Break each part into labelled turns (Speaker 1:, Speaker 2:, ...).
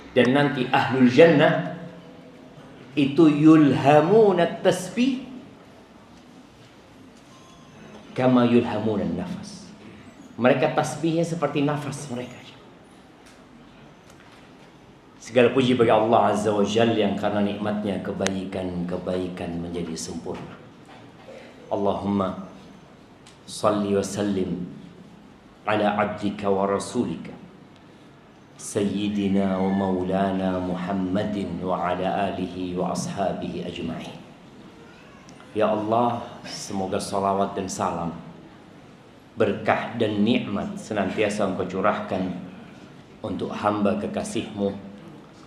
Speaker 1: Dan nanti ahlul jannah itu yulhamuna tasbih kama yulhamuna nafas. Mereka tasbihnya seperti nafas mereka. Segala puji bagi Allah Azza wa Jalla yang karena nikmatnya kebaikan menjadi sempurna. Allahumma salli wa sallim ala abdika wa rasulika Sayyidina wa maulana Muhammadin wa ala alihi wa ashabihi ajma'in. Ya Allah, semoga salawat dan salam, berkah dan nikmat senantiasa Engkau curahkan untuk hamba kekasih-Mu,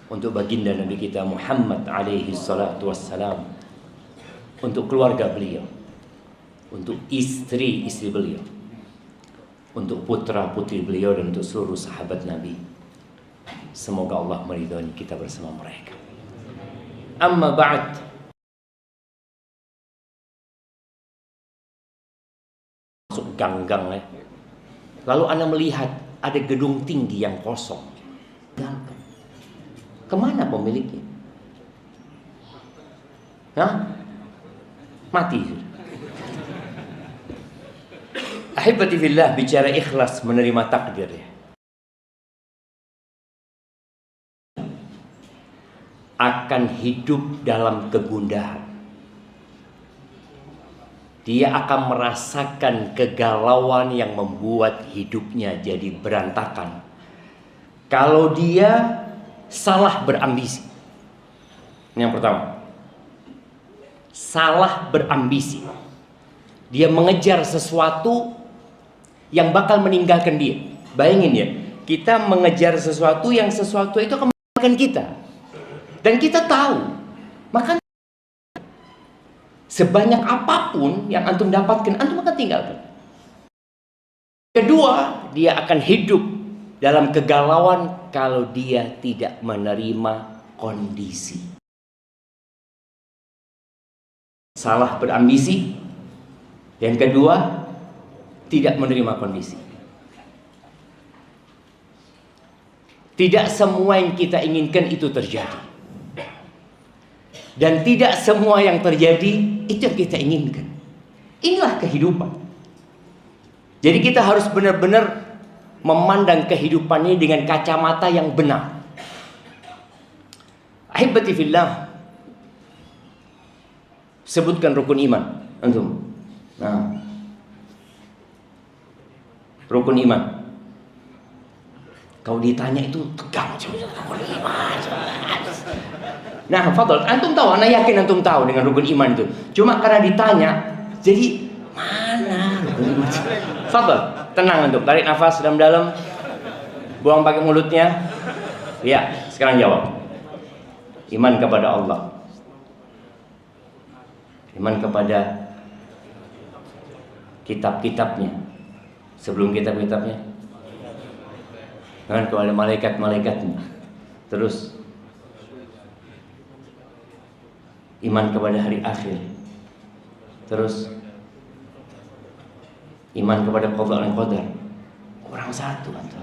Speaker 1: untuk baginda Nabi kita Muhammad alaihi salatu wassalam, untuk keluarga beliau, untuk istri-istri beliau, untuk putra-putri beliau, dan untuk seluruh sahabat Nabi. Semoga Allah meridhai kita bersama mereka. Amma ba'd. Masuk gang-gang ya. Lalu Anda melihat ada gedung tinggi yang kosong. Kemana pemiliknya? Hah? Mati. Ahibati fillah, bicara ikhlas menerima takdir ya. Akan hidup dalam kegundahan. Dia akan merasakan kegalauan yang membuat hidupnya jadi berantakan kalau dia salah berambisi. Yang pertama, salah berambisi. Dia mengejar sesuatu yang bakal meninggalkan dia. Bayangin ya, kita mengejar sesuatu yang sesuatu itu akan meninggalkan kita. Dan kita tahu, maka sebanyak apapun yang antum dapatkan, antum akan tinggalkan. Kedua, dia akan hidup dalam kegalauan kalau dia tidak menerima kondisi. Salah berambisi. Yang kedua, tidak menerima kondisi. Tidak semua yang kita inginkan itu terjadi. Dan tidak semua yang terjadi itu yang kita inginkan. Inilah kehidupan. Jadi kita harus benar-benar memandang kehidupan ini dengan kacamata yang benar. Ahibati fillah, sebutkan rukun iman antum. Nah, rukun iman. Kalau ditanya itu tegang. Rukun iman. Nah, fadol, antum tahu, anak yakin antum tahu dengan rukun iman itu. Cuma karena ditanya, jadi mana rukun iman? Fadol, tenang antum, tarik nafas dalam-dalam, buang pakai mulutnya. Ya, sekarang jawab. Iman kepada Allah, iman kepada kitab-kitabnya, sebelum kitab-kitabnya, iman kepada malaikat-malaikatnya, terus iman kepada hari akhir, terus iman kepada qada dan qadar. Kurang satu antum.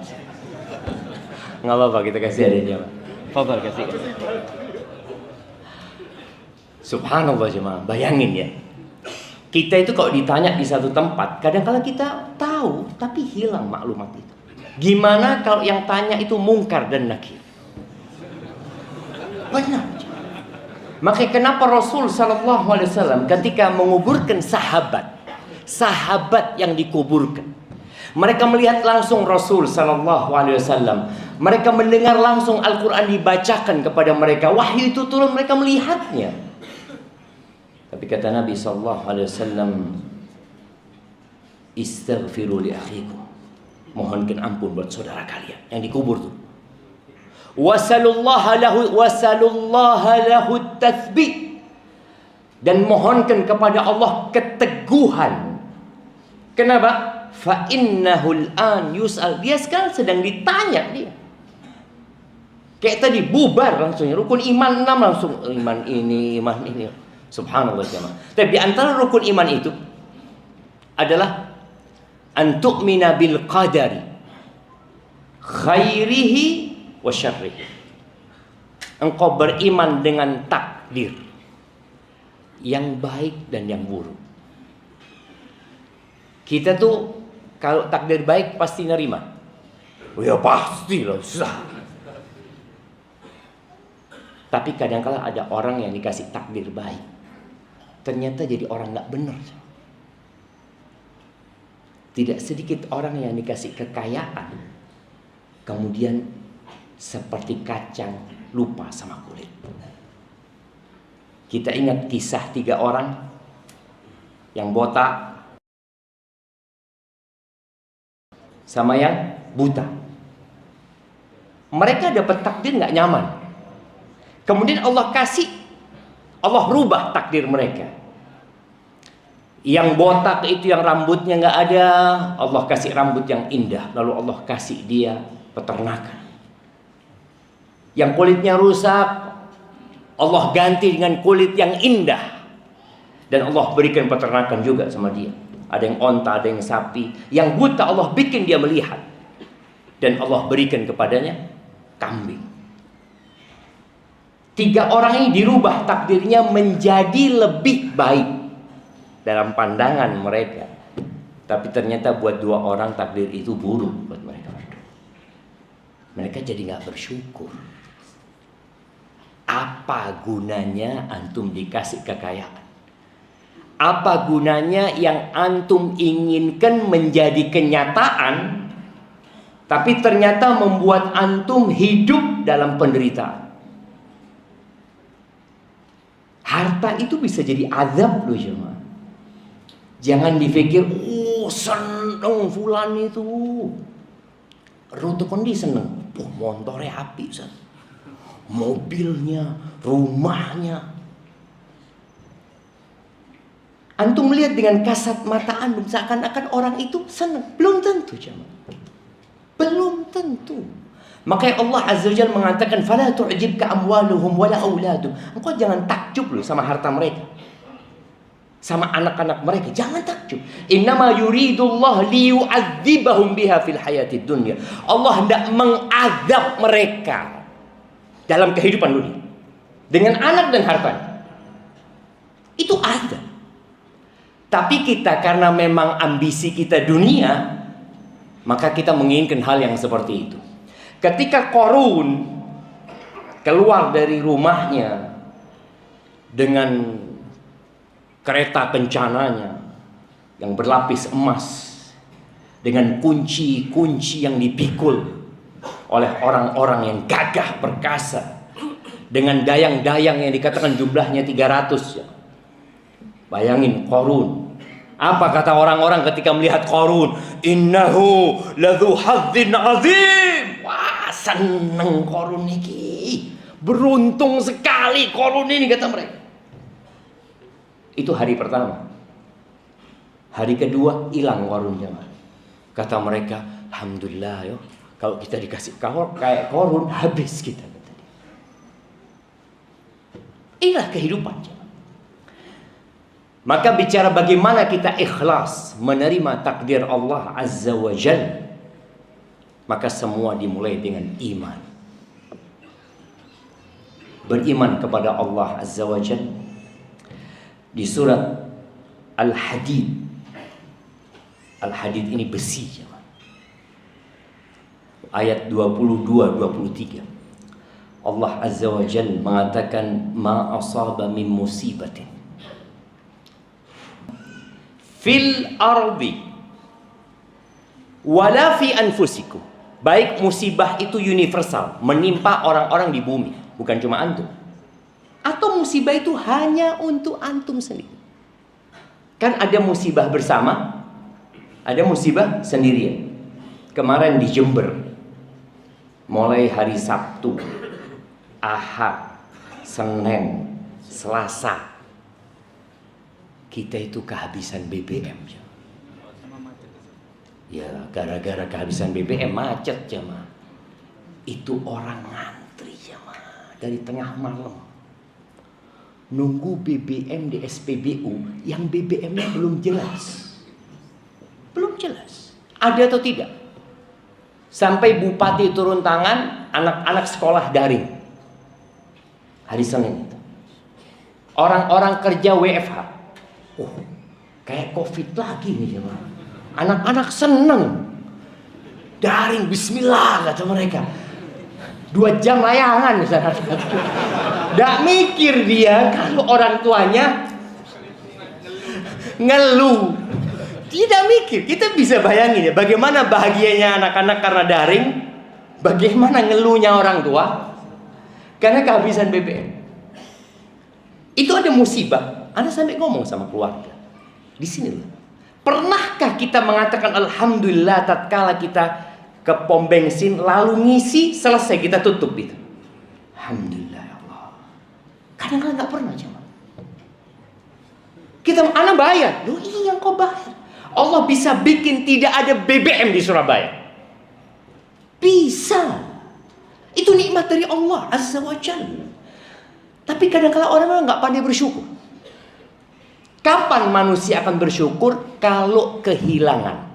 Speaker 1: Nggak apa-apa, kita kasih ada jawab. Fadhal kasih. Subhanallah jemaah, bayangin ya. Kita itu kalau ditanya di satu tempat, kadang-kala kita tahu tapi hilang maklumat itu. Gimana kalau yang tanya itu mungkar dan nakir? Benar. Maka kenapa Rasul sallallahu alaihi wasallam ketika menguburkan sahabat yang dikuburkan, mereka melihat langsung Rasul sallallahu alaihi wasallam, mereka mendengar langsung Al-Qur'an dibacakan kepada mereka, wahyu itu turun, mereka melihatnya. Tapi kata Nabi sallallahu alaihi wasallam, istaghfiru li akhikum, mohonkan ampun buat saudara kalian yang dikubur tuh. Wasalullaha lahu tathbit, dan mohonkan kepada Allah keteguhan. Kenapa? Fa innahul an yus'al, dia sekarang sedang ditanya dia. Kayak tadi bubar langsung rukun iman 6 langsung iman ini. Subhanallah jemaah. Tapi di antara rukun iman itu adalah an tu'mina bil qadari khairihi wa syarrihi. Engkau beriman dengan takdir yang baik dan yang buruk. Kita tuh kalau takdir baik pasti nerima. Oh ya pasti loh, susah. Tapi kadang-kala ada orang yang dikasih takdir baik, ternyata jadi orang gak benar. Tidak sedikit orang yang dikasih kekayaan, kemudian seperti kacang lupa sama kulit. Kita ingat kisah 3 orang yang botak sama yang buta. Mereka dapat takdir gak nyaman. Kemudian Allah rubah takdir mereka. Yang botak itu yang rambutnya gak ada, Allah kasih rambut yang indah. Lalu Allah kasih dia peternakan. Yang kulitnya rusak, Allah ganti dengan kulit yang indah. Dan Allah berikan peternakan juga sama dia. Ada yang onta, ada yang sapi. Yang buta Allah bikin dia melihat. Dan Allah berikan kepadanya kambing. 3 orang ini dirubah takdirnya menjadi lebih baik dalam pandangan mereka. Tapi ternyata buat 2 orang takdir itu buruk buat mereka. Mereka jadi gak bersyukur. Apa gunanya antum dikasih kekayaan? Apa gunanya yang antum inginkan menjadi kenyataan, tapi ternyata membuat antum hidup dalam penderitaan? Harta itu bisa jadi azab loh jemaah. Jangan dipikir, seneng fulan itu. Rute kondi seneng. Motornya api, Ustaz. Mobilnya, rumahnya. Antum melihat dengan kasat mata antum seakan-akan orang itu senang. Belum tentu jemaah. Belum tentu. Makanya Allah Azza wa Jalla mengatakan fala tu'jibka amwaluhum wala auladuhum. Engkau jangan takjub loh sama harta mereka. Sama anak-anak mereka, jangan takjub. Innama yuridullah liyu'adzibahum biha fil hayatid dunya. Allah hendak mengazab mereka dalam kehidupan dunia dengan anak dan harta. Itu azab. Tapi kita karena memang ambisi kita dunia, maka kita menginginkan hal yang seperti itu. Ketika Qarun keluar dari rumahnya dengan kereta kencananya yang berlapis emas, dengan kunci-kunci yang dipikul oleh orang-orang yang gagah perkasa, dengan dayang-dayang yang dikatakan jumlahnya 300 ya. Bayangin Qarun. Apa kata orang-orang ketika melihat Qarun? Innahu ladzu hadzin azim. Wah, seneng Qarun niki. Beruntung sekali Qarun ini, kata mereka. Itu hari pertama. Hari kedua hilang Qarun jemaah. Kata mereka, alhamdulillah yo, kalau kita dikasih kayak Qarun habis kita, kata dia. Inilah kehidupan jemaah. Maka bicara bagaimana kita ikhlas menerima takdir Allah Azza wa Jalla, maka semua dimulai dengan iman. Beriman kepada Allah Azza wa Jalla. Di surat Al-Hadid. Al-Hadid ini besi. Ayat 22-23. Allah Azza wa Jalla mengatakan ma asaba min musibatin fil ardi wala fi anfusikum. Baik musibah itu universal, menimpa orang-orang di bumi, bukan cuma antum. Atau musibah itu hanya untuk antum sendiri. Kan ada musibah bersama, ada musibah sendirian. Kemarin di Jember, mulai hari Sabtu, Ahad, Senin, Selasa, kita itu kehabisan BBM. Ya, gara-gara kehabisan BBM macet jemaah. Itu orang ngantri jemaah dari tengah malam. Nunggu BBM di SPBU yang BBM-nya belum jelas. Belum jelas. Ada atau tidak? Sampai bupati turun tangan, anak-anak sekolah daring. Hari Senin itu. Orang-orang kerja WFH. Oh, kayak COVID lagi nih jemaah. Anak-anak seneng. Daring, bismillah kata mereka. 2 jam layangan misalnya. Nggak mikir dia kalau orang tuanya ngeluh. Tidak mikir. Kita bisa bayangin ya bagaimana bahagianya anak-anak karena daring, bagaimana ngeluhnya orang tua karena kehabisan BBM. Itu ada musibah. Anda sampai ngomong sama keluarga. Di sini loh. Pernahkah kita mengatakan alhamdulillah tatkala kita ke pom bensin lalu ngisi selesai kita tutup itu? Alhamdulillah ya Allah. Kadang-kadang nggak pernah cuma. Kita anak bayar. Loh iya kau bayar. Allah bisa bikin tidak ada BBM di Surabaya. Bisa. Itu nikmat dari Allah Azza wa Jalla. Tapi kadang-kadang orang nggak pandai bersyukur. Kapan manusia akan bersyukur? Kalau kehilangan.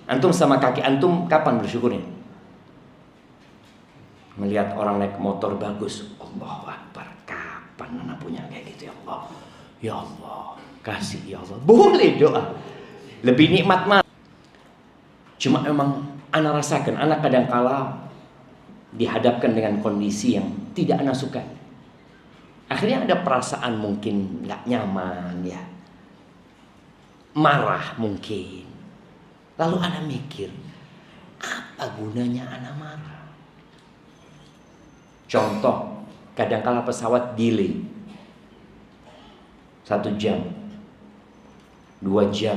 Speaker 1: Antum sama kaki antum kapan bersyukurnya? Melihat orang naik motor bagus, Allahu Akbar. Kapan anak punya kayak gitu ya Allah? Ya Allah, kasih ya Allah. Boleh doa. Lebih nikmat mah. Cuma memang anak rasakan, anak kadang-kala dihadapkan dengan kondisi yang tidak anak suka. Akhirnya ada perasaan mungkin nggak nyaman ya, marah mungkin. Lalu anak mikir, apa gunanya anak marah? Contoh, kadang-kala pesawat delay 1 jam, 2 jam.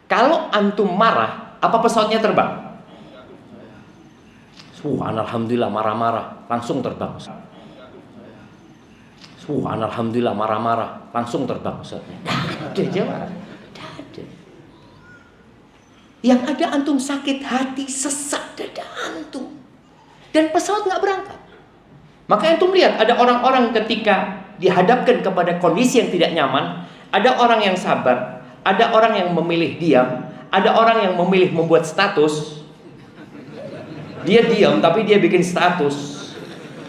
Speaker 1: Kalau antum marah, apa pesawatnya terbang? Alhamdulillah marah-marah langsung terbang. Alhamdulillah marah-marah langsung terbang. Ada jawab. Ada. Yang ada antum sakit hati, sesak dada antum, dan pesawat nggak berangkat. Maka antum lihat ada orang-orang ketika dihadapkan kepada kondisi yang tidak nyaman, ada orang yang sabar, ada orang yang memilih diam, ada orang yang memilih membuat status. Dia diam tapi dia bikin status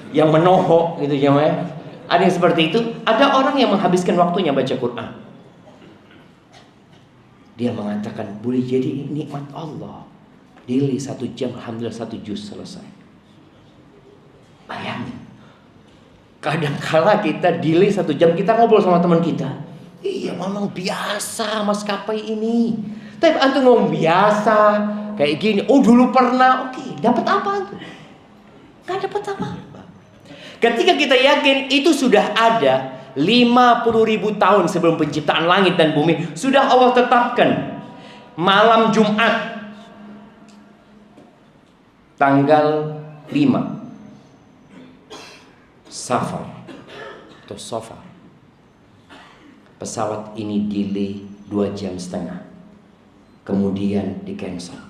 Speaker 1: yang menohok gitu ya. Ada yang seperti itu. Ada orang yang menghabiskan waktunya baca Quran. Dia mengatakan boleh jadi nikmat Allah. Daily 1 jam, alhamdulillah 1 juz selesai. Bayangin. Kadang-kala kita delay 1 jam, kita ngobrol sama teman kita. Iya memang biasa maskapai ini. Tapi antum ngomong biasa kayak gini. Oh dulu pernah. Oke, dapat apa antum? Gak dapat apa-apa. Ketika kita yakin itu sudah ada 50.000 tahun sebelum penciptaan langit dan bumi, sudah Allah tetapkan malam Jumat tanggal 5 Safar atau Safar, pesawat ini delay 2,5 jam, kemudian di cancel.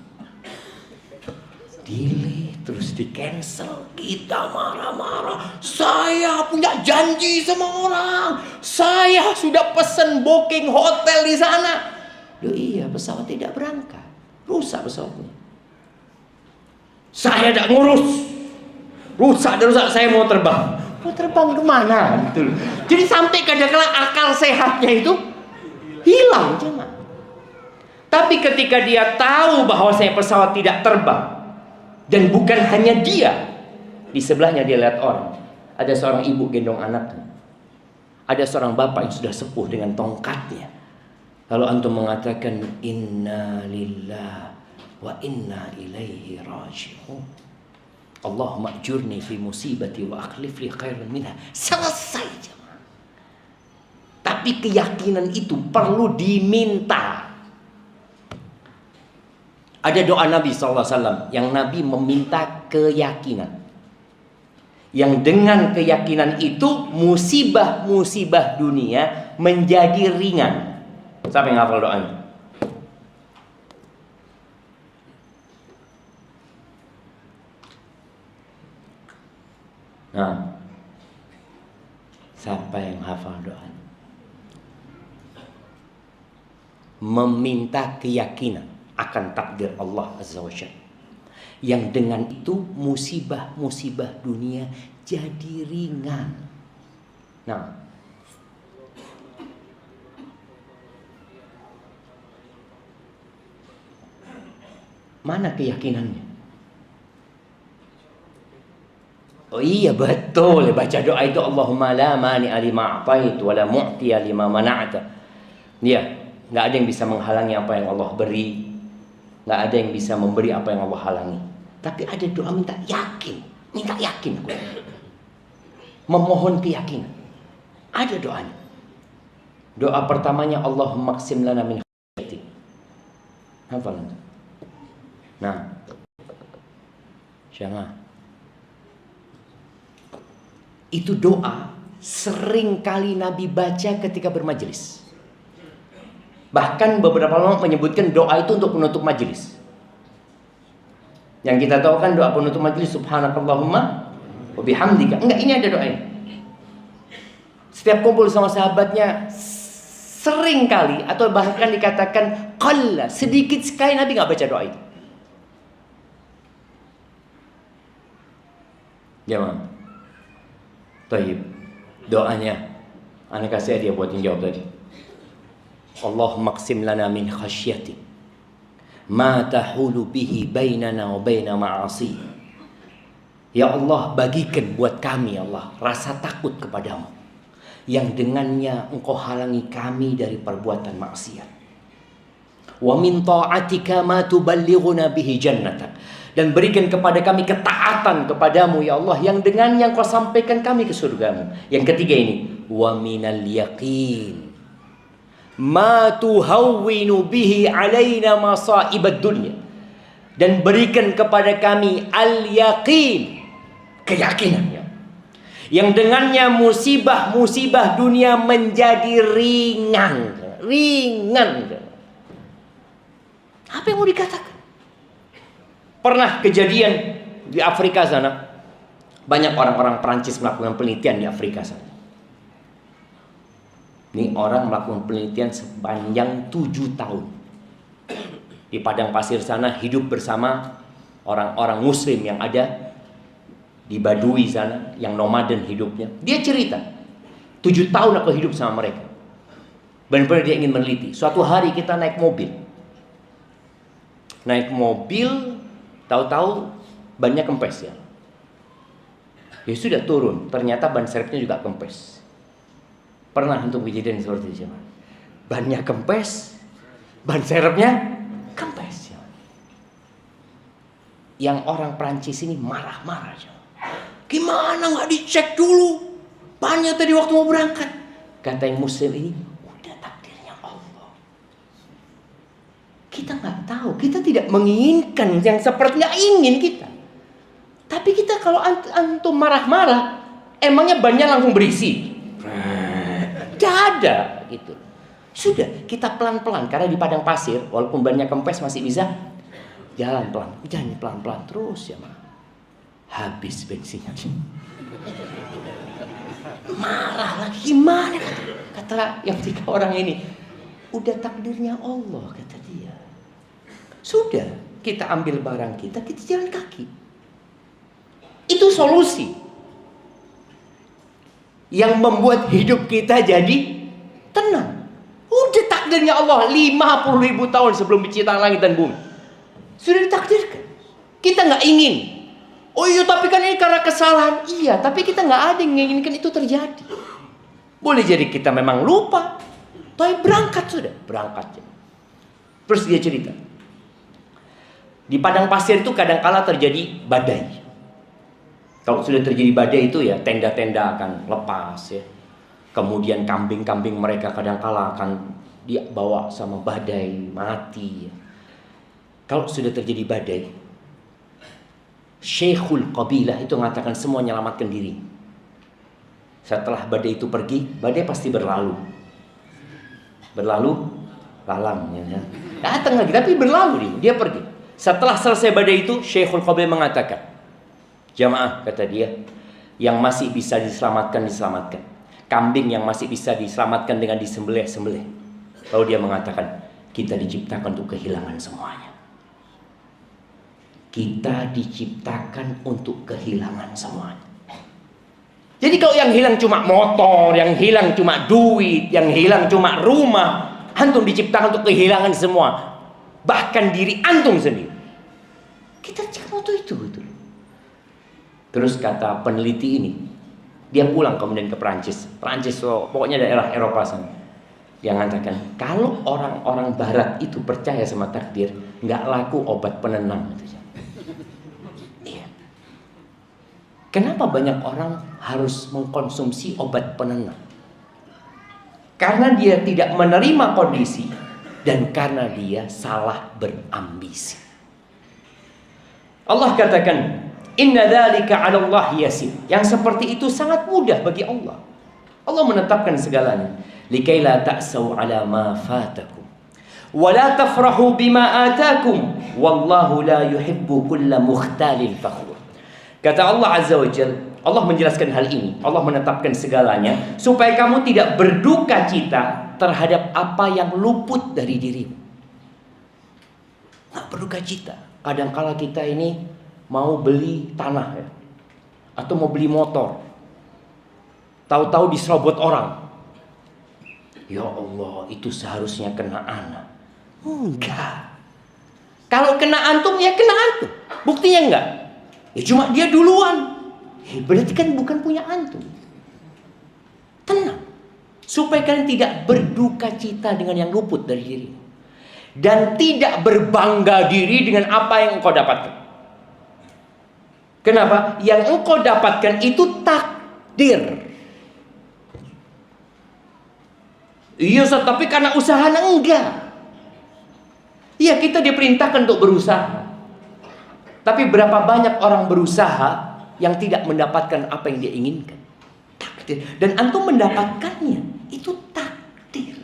Speaker 1: Delay terus di cancel. Kita marah-marah. Saya punya janji sama orang, saya sudah pesen booking hotel di sana. Loh iya, pesawat tidak berangkat, rusak pesawatnya. Saya tidak ngurus, rusak, saya mau terbang. Mau terbang kemana gitu. Jadi sampai kadang-kadang akal sehatnya itu hilang cuman. Tapi ketika dia tahu bahwa saya pesawat tidak terbang, dan bukan hanya dia, di sebelahnya dia lihat orang. Ada seorang ibu gendong anaknya, ada seorang bapak yang sudah sepuh dengan tongkatnya. Lalu antum mengatakan inna lillah wa inna ilaihi raji'un. Allahumma ajurni fi musibati wa akhlif li khairan minha. Selesai jemaah. Tapi keyakinan itu perlu diminta. Ada doa Nabi SAW yang Nabi meminta keyakinan, yang dengan keyakinan itu musibah-musibah dunia menjadi ringan. Siapa yang hafal doanya? Nah, siapa yang hafal doanya? meminta keyakinan akan takdir Allah Azza wa Jalla. Yang dengan itu musibah-musibah dunia jadi ringan. Nah, mana keyakinannya? Oh iya betul, baca doa itu Allahumma la mani'a lima a'tait wa la mu'tiya lima mana'ta. Iya, nggak ada yang bisa menghalangi apa yang Allah beri, nggak ada yang bisa memberi apa yang Allah halangi. Tapi ada doa minta yakin aku. Memohon keyakinan. Ada doanya. Doa pertamanya Allahumma qsim lana min khasyatik. Hafal. Nah, jangan. Itu doa sering kali Nabi baca ketika bermajelis. Bahkan beberapa ulama menyebutkan doa itu untuk penutup majelis. Yang kita tahu kan doa penutup majelis subhanakallahumma wa bihamdika. Enggak, ini ada doanya. Setiap kumpul sama sahabatnya sering kali atau bahkan dikatakan qalla, sedikit sekali Nabi enggak baca doa itu. Jamaah. Taib, doanya ana kasih dia buat yang jawab tadi. Allahumma qsim lana min khasyatik ma tahulu bihi bainana wa baina ma'asi. Ya Allah, bagikan buat kami ya Allah rasa takut kepadamu yang dengannya engkau halangi kami dari perbuatan maksiat. Wa min ta'atika ma tuballighuna bihi jannatak, dan berikan kepada kami ketaatan kepadamu ya Allah yang dengannya engkau sampaikan kami ke surgamu. Yang ketiga ini, wa minal yaqin ma tuhawwinu bihi alaina masaibad dunya, dan berikan kepada kami al-yaqin, keyakinan ya, yang dengannya musibah-musibah dunia menjadi ringan. Apa yang mau dikatakan? Pernah kejadian di Afrika sana, banyak orang-orang Perancis melakukan penelitian di Afrika sana. Ini orang melakukan penelitian sepanjang 7 tahun. Di padang pasir sana hidup bersama orang-orang muslim yang ada di Badui sana, yang nomaden hidupnya. Dia cerita, 7 tahun aku hidup sama mereka. Benar-benar dia ingin meneliti. Suatu hari kita naik mobil, tahu-tahu bannya kempes ya. Ya sudah turun, ternyata ban serepnya juga kempes. Pernah untuk kejadian seperti itu, bannya kempes, ban serepnya kempes ya. Yang orang Prancis ini marah-marah ya. Gimana nggak dicek dulu bannya tadi waktu mau berangkat? Kata yang muslim ini, udah takdirnya Allah. Kita nggak tahu, kita tidak menginginkan yang seperti, nggak ingin kita. Tapi kita kalau antum marah-marah, emangnya bannya langsung berisi? Tidak ada gitu. Sudah, kita pelan-pelan, karena di padang pasir walaupun bannya kempes masih bisa jalan pelan-pelan terus ya, habis bensinnya. Marah lagi, gimana kata yang 3 orang ini? Udah takdirnya Allah, kata dia. Sudah, kita ambil barang kita jalan kaki. Itu solusi yang membuat hidup kita jadi tenang. Udah takdirnya Allah 50.000 tahun sebelum diciptakan langit dan bumi. Sudah ditakdirkan. Kita nggak ingin. Oh iya, tapi kan ini karena kesalahan. Iya, tapi kita nggak ada yang menginginkan itu terjadi. Boleh jadi kita memang lupa. Tapi berangkat sudah, berangkat. Terus dia cerita. Di padang pasir itu kadang-kala terjadi badai. Kalau sudah terjadi badai itu ya tenda-tenda akan lepas ya. Kemudian kambing-kambing mereka kadang-kala akan dibawa sama badai, mati ya. Kalau sudah terjadi badai, Syekhul Qabilah itu mengatakan semua menyelamatkan diri. Setelah badai itu pergi, badai pasti berlalu lalang ya. Datang lagi tapi berlalu dia pergi. Setelah selesai badai itu, Syekhul Qabilah mengatakan, jamaah, kata dia, yang masih bisa diselamatkan. Kambing yang masih bisa diselamatkan dengan disembelih. Lalu dia mengatakan, Kita diciptakan untuk kehilangan semuanya. Kita diciptakan untuk kehilangan semuanya. Jadi kalau yang hilang cuma motor, yang hilang cuma duit, yang hilang cuma rumah, antum diciptakan untuk kehilangan semua. Bahkan diri antum sendiri. Kita cuma itu. Terus kata peneliti ini, dia pulang kemudian ke Perancis, pokoknya daerah Eropa sana. Dia mengatakan, kalau orang-orang Barat itu percaya sama takdir, nggak laku obat penenang. Iya. Kenapa banyak orang harus mengkonsumsi obat penenang? Karena dia tidak menerima kondisi dan karena dia salah berambisi. Allah katakan, inna dzalika 'ala Allah yasir. Yang seperti itu sangat mudah bagi Allah. Allah menetapkan segalanya. Likai la ta'sau 'ala ma fatakum wa la tafrahu bima atakum wallahu la yuhibbu kulla mukhtalin fakhur. Kata Allah Azza wa Jalla, Allah menjelaskan hal ini. Allah menetapkan segalanya supaya kamu tidak berduka cita terhadap apa yang luput dari dirimu. Nggak berduka cita. Kadang-kala kita ini mau beli tanah ya, atau mau beli motor, tahu-tahu diserobot orang. Ya Allah, itu seharusnya kena anak. Enggak. Kalau kena antum, ya kena antum. Buktinya enggak? Ya cuma dia duluan. Berarti kan bukan punya antum. Tenang. Supaya kalian tidak berduka cita dengan yang luput dari diri. Dan tidak berbangga diri dengan apa yang engkau dapatkan. Kenapa? Yang engkau dapatkan itu takdir. Iya Ustaz, tapi karena usaha enggak. Iya, kita diperintahkan untuk berusaha. Tapi berapa banyak orang berusaha yang tidak mendapatkan apa yang dia inginkan? Takdir. Dan antum mendapatkannya, itu takdir.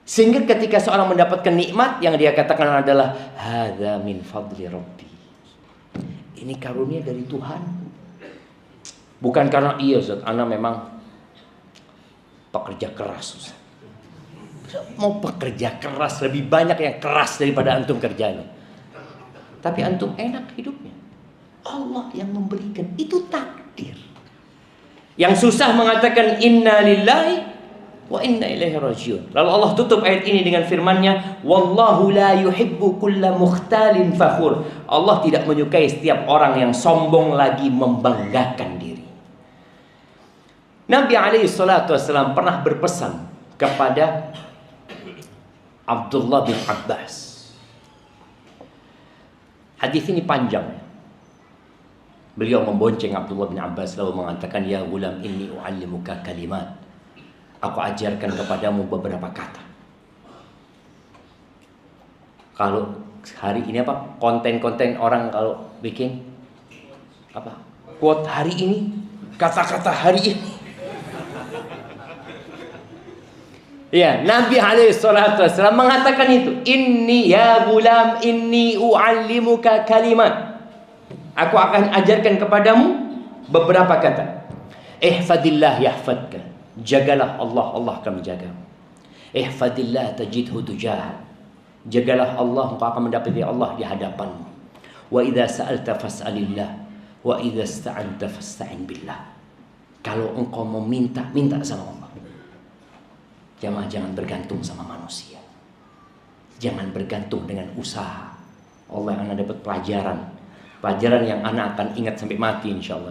Speaker 1: Sehingga ketika seorang mendapatkan nikmat, yang dia katakan adalah hadza min fadli rabbi. Ini karunia dari Tuhan. Bukan karena iya Ustaz, ana memang pekerja keras Ustaz. Mau pekerja keras, lebih banyak yang keras daripada antum kerjanya. Tapi antum enak hidupnya. Allah yang memberikan, itu takdir. Yang susah mengatakan inna lillahi wa inna ilaihi rajiun. Lalu Allah tutup ayat ini dengan firman-Nya, wallahu la yuhibbu kulla mukhtalin fakhur. Allah tidak menyukai setiap orang yang sombong lagi membanggakan diri. Nabi SAW pernah berpesan kepada Abdullah bin Abbas. Hadis ini panjang. Beliau membonceng Abdullah bin Abbas lalu mengatakan, ya gulam inni u'allimuka kalimat. Aku ajarkan kepadamu beberapa kata. Kalau hari ini apa? Konten-konten orang kalau bikin apa? Quote hari ini, kata-kata hari ini. Ya, Nabi SAW mengatakan itu. Inni ya gulam, inni u'allimuka kalimat. Aku akan ajarkan kepadamu beberapa kata. Ihfadillah yahfadka. Jagalah Allah, Allah akan menjaga. Ihfadillah tajidhu tujah. Jagalah Allah, engkau akan mendapati Allah di hadapanmu. Wa idza sa'alta fas'alillah, wa idza ista'anta fasta'in billah. Kalau engkau mau minta, minta sama Allah. Jangan bergantung sama manusia. Jangan bergantung dengan usaha. Allah yang anak dapat pelajaran yang anak akan ingat sampai mati insyaallah.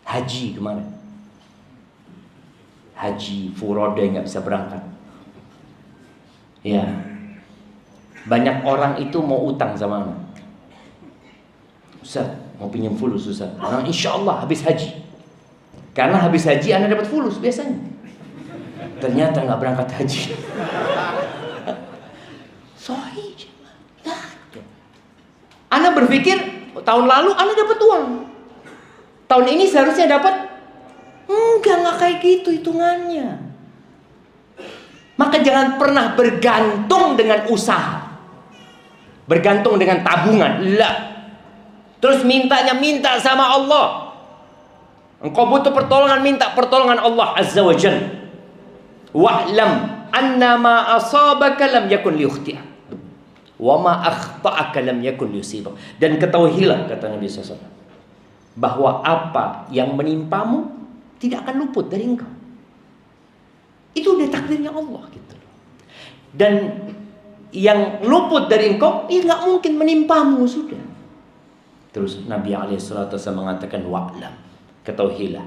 Speaker 1: Haji kemarin, haji furoda nggak bisa berangkat. Ya, banyak orang itu mau utang sama anak. Ustaz, mau pinjam fulus Ustaz. Orang insyaallah habis haji. Karena habis haji anak dapat fulus biasanya. Ternyata nggak berangkat haji. Sahih. Ana berpikir tahun lalu Ana dapat uang. Tahun ini seharusnya dapat. Enggak kayak gitu hitungannya. Maka jangan pernah bergantung dengan usaha. Bergantung dengan tabungan. Lah. Terus minta sama Allah. Engkau butuh pertolongan, minta pertolongan Allah Azza wa Jalla. Wa'lam annama asabaka lam yakun liyukhti'ak wa ma akhta'aka lam yakun liyusibak. Dan ketahuilah, kata Nabi SAW, bahwa apa yang menimpamu tidak akan luput dari engkau. Itu udah takdirnya Allah gitu. Dan yang luput dari engkau, ya nggak mungkin menimpamu, sudah. Terus Nabi SAW mengatakan, wa'lam, ketahuilah,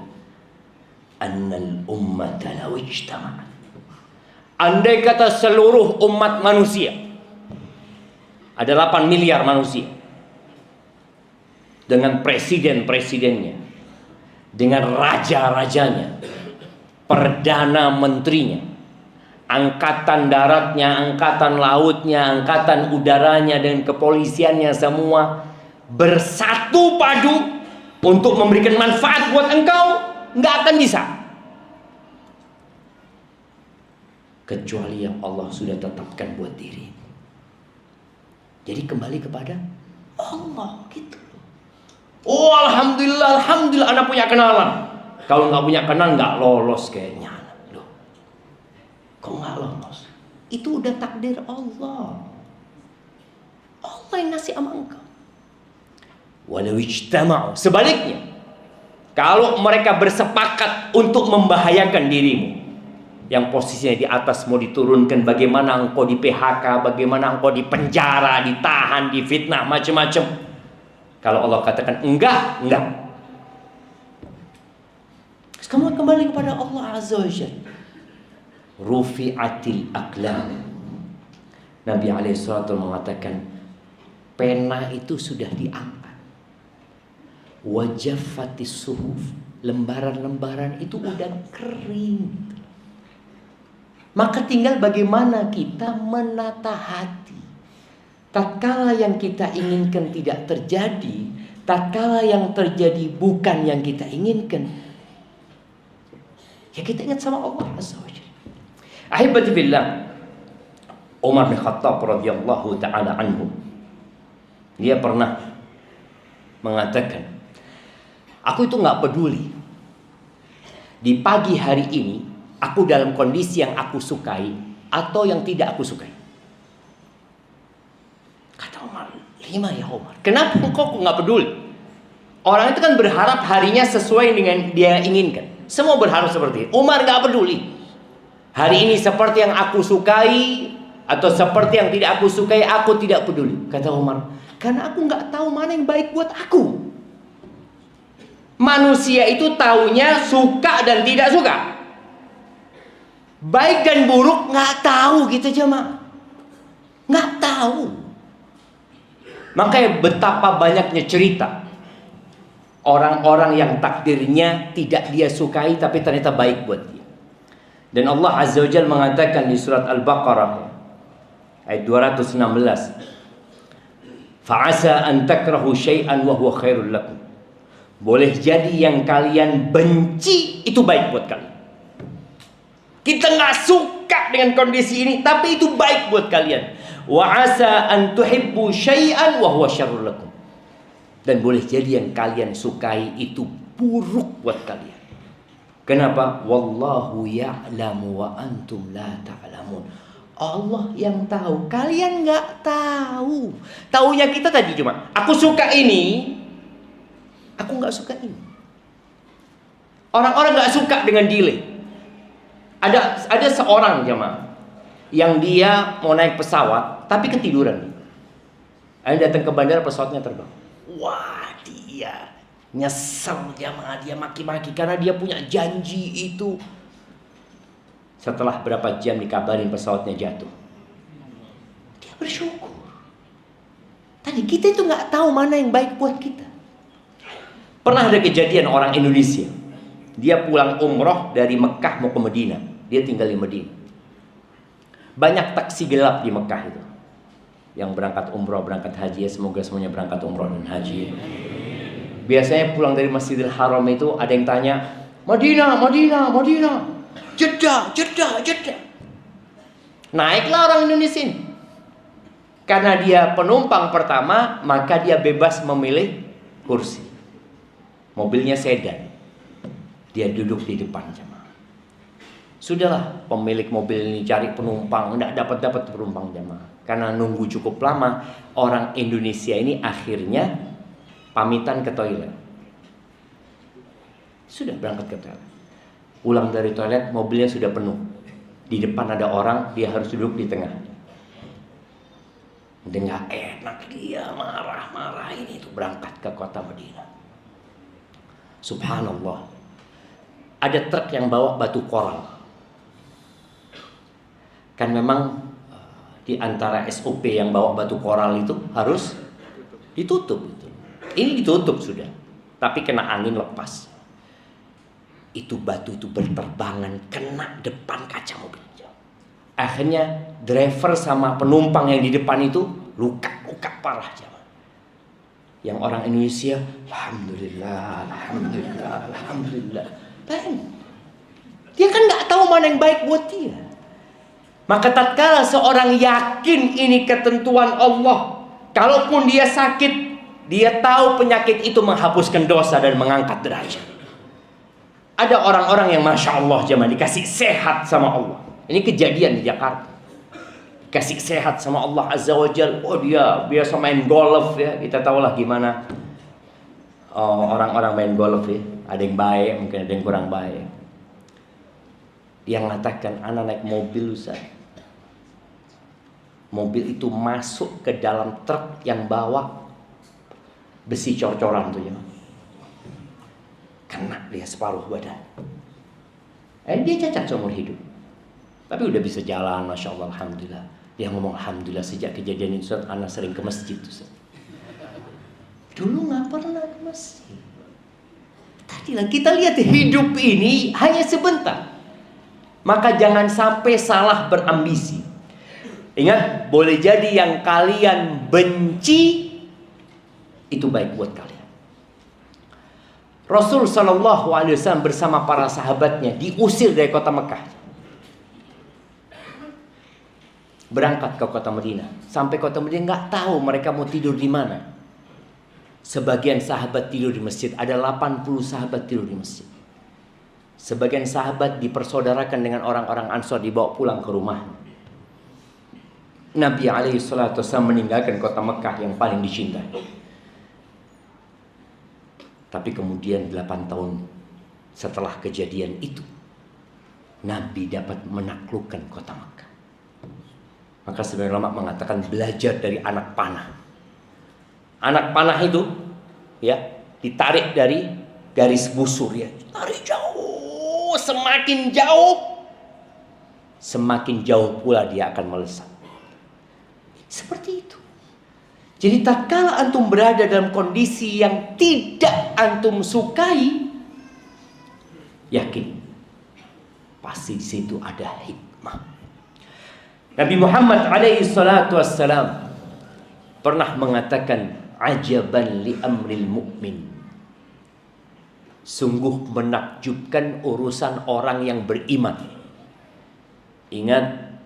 Speaker 1: annal ummata law ijtama'at. Andai kata seluruh umat manusia, ada 8 miliar manusia, dengan presiden-presidennya, dengan raja-rajanya, perdana menterinya, angkatan daratnya, angkatan lautnya, angkatan udaranya, dan kepolisiannya, semua bersatu padu untuk memberikan manfaat buat engkau, nggak akan bisa, kecuali yang Allah sudah tetapkan buat diri. Jadi kembali kepada Allah gitu. Oh alhamdulillah, alhamdulillah anak punya kenalan. Kalau nggak punya kenalan nggak lolos kayaknya. Loh, kok nggak lolos? Itu udah takdir Allah. Allah yang ngasih sama engkau. Walau ijtama'u, sebaliknya, kalau mereka bersepakat untuk membahayakan dirimu, yang posisinya di atas mau diturunkan, bagaimana engkau di PHK, bagaimana engkau di penjara, ditahan, difitnah, macam-macam. Kalau Allah katakan enggak. Kamu kembali kepada Allah Azza wa Jalla. Rufi'atil aqlam. Nabi alaihissalatu mengatakan, pena itu sudah diangkat. Wajaffatis suhuf, lembaran-lembaran itu udah kering. Maka tinggal bagaimana kita menata hati. Tatkala yang kita inginkan tidak terjadi, tatkala yang terjadi bukan yang kita inginkan, ya kita ingat sama Allah Azza wa Jalla. Ahibati billah, Umar bin Khattab radhiyallahu ta'ala anhu, dia pernah mengatakan, aku itu gak peduli di pagi hari ini aku dalam kondisi yang aku sukai atau yang tidak aku sukai. Kata Umar, 5 ya Umar. Kenapa kok nggak peduli? Orang itu kan berharap harinya sesuai dengan dia inginkan. Semua berharap seperti itu. Umar nggak peduli. Hari ini seperti yang aku sukai atau seperti yang tidak aku sukai, aku tidak peduli. Kata Umar, karena aku nggak tahu mana yang baik buat aku. Manusia itu taunya suka dan tidak suka. Baik dan buruk nggak tahu gitu jemaah, nggak tahu. Makanya betapa banyaknya cerita orang-orang yang takdirnya tidak dia sukai tapi ternyata baik buat dia. Dan Allah Azza wa Jalla mengatakan di surat Al-Baqarah ayat 216, fa'asa an takrahu syai'an wa huwa khairul lakum. Boleh jadi yang kalian benci itu baik buat kalian. Kita nggak suka dengan kondisi ini, tapi itu baik buat kalian. Wa asa an tuhibbu syai'an wa huwa syarrul lakum. Dan boleh jadi yang kalian sukai itu buruk buat kalian. Kenapa? Wallahu ya'lamu wa antum la ta'lamun. Allah yang tahu, kalian nggak tahu. Taunya kita tadi cuma, aku suka ini, aku nggak suka ini. Orang-orang nggak suka dengan delay. Ada seorang jemaah yang dia mau naik pesawat tapi ketiduran. Ada datang ke bandara, pesawatnya terbang. Wah, dia nyesel jemaah, dia maki-maki karena dia punya janji itu. Setelah berapa jam dikabarin pesawatnya jatuh, dia bersyukur. Tadi kita itu nggak tahu mana yang baik buat kita. Pernah ada kejadian orang Indonesia, dia pulang umroh dari Mekah mau ke Madinah. Dia tinggal di Madinah. Banyak taksi gelap di Mekah itu, yang berangkat umroh, berangkat haji. Ya, semoga semuanya berangkat umroh dan haji. Biasanya pulang dari Masjidil Haram itu ada yang tanya, Madinah, Madinah, Madinah, Jeddah, Jeddah, Jeddah. Naiklah orang Indonesia ini. Karena dia penumpang pertama, maka dia bebas memilih kursi. Mobilnya sedan. Dia duduk di depan jemaah. Sudahlah, pemilik mobil ini cari penumpang, tidak dapat penumpang jamaah. Karena nunggu cukup lama, orang Indonesia ini akhirnya pamitan ke toilet. Sudah berangkat ke toilet. Pulang dari toilet, mobilnya sudah penuh. Di depan ada orang, dia harus duduk di tengah. Udah nggak enak, dia marah-marah ini tuh berangkat ke kota Madinah. Subhanallah. Ada truk yang bawa batu koral. Kan memang di antara SOP yang bawa batu koral itu harus ditutup. Ini ditutup sudah, tapi kena angin lepas. Itu batu itu berterbangan kena depan kaca mobil. Akhirnya driver sama penumpang yang di depan itu luka parah. Yang orang Indonesia, alhamdulillah, alhamdulillah, alhamdulillah. Dia kan nggak tahu mana yang baik buat dia. Maka tatkala seorang yakin ini ketentuan Allah, kalaupun dia sakit, dia tahu penyakit itu menghapuskan dosa dan mengangkat derajat. Ada orang-orang yang Masya Allah jemaah dikasih sehat sama Allah. Ini kejadian di Jakarta. Kasih sehat sama Allah Azza wa Jal. Oh, dia biasa main golf ya. Kita tahulah gimana orang-orang main golf ya. Ada yang baik, mungkin ada yang kurang baik. Yang mengatakan, anak naik mobil Ustaz. Mobil itu masuk ke dalam truk yang bawa besi cor-coran tuh ya. Kena dia separuh badan. Dia cacat seumur hidup. Tapi udah bisa jalan, Masya Allah, alhamdulillah. Dia ngomong alhamdulillah sejak kejadian itu Ustaz, anak sering ke masjid Ustaz. Dulu gak pernah ke masjid. Tadilah kita lihat hidup ini hanya sebentar. Maka jangan sampai salah berambisi. Ingat, boleh jadi yang kalian benci itu baik buat kalian. Rasul SAW bersama para sahabatnya diusir dari kota Mekah. Berangkat ke kota Madinah. Sampai kota Madinah nggak tahu mereka mau tidur di mana. Sebagian sahabat tidur di masjid. Ada 80 sahabat tidur di masjid. Sebagian sahabat dipersaudarakan dengan orang-orang Ansor, dibawa pulang ke rumah. Nabi SAW meninggalkan kota Mekah yang paling dicintai. Tapi kemudian 8 tahun setelah kejadian itu, Nabi dapat menaklukkan kota Mekah. Maka sebagian ulama mengatakan belajar dari anak panah. Anak panah itu ya ditarik dari garis busur ya, tarik jauh, semakin jauh pula dia akan melesat. Seperti itu. Jadi tatkala antum berada dalam kondisi yang tidak antum sukai, yakin pasti di situ ada hikmah. Nabi Muhammad alaihi salatu wassalam pernah mengatakan, ajaban li amril mu'min. Sungguh menakjubkan urusan orang yang beriman. Ingat,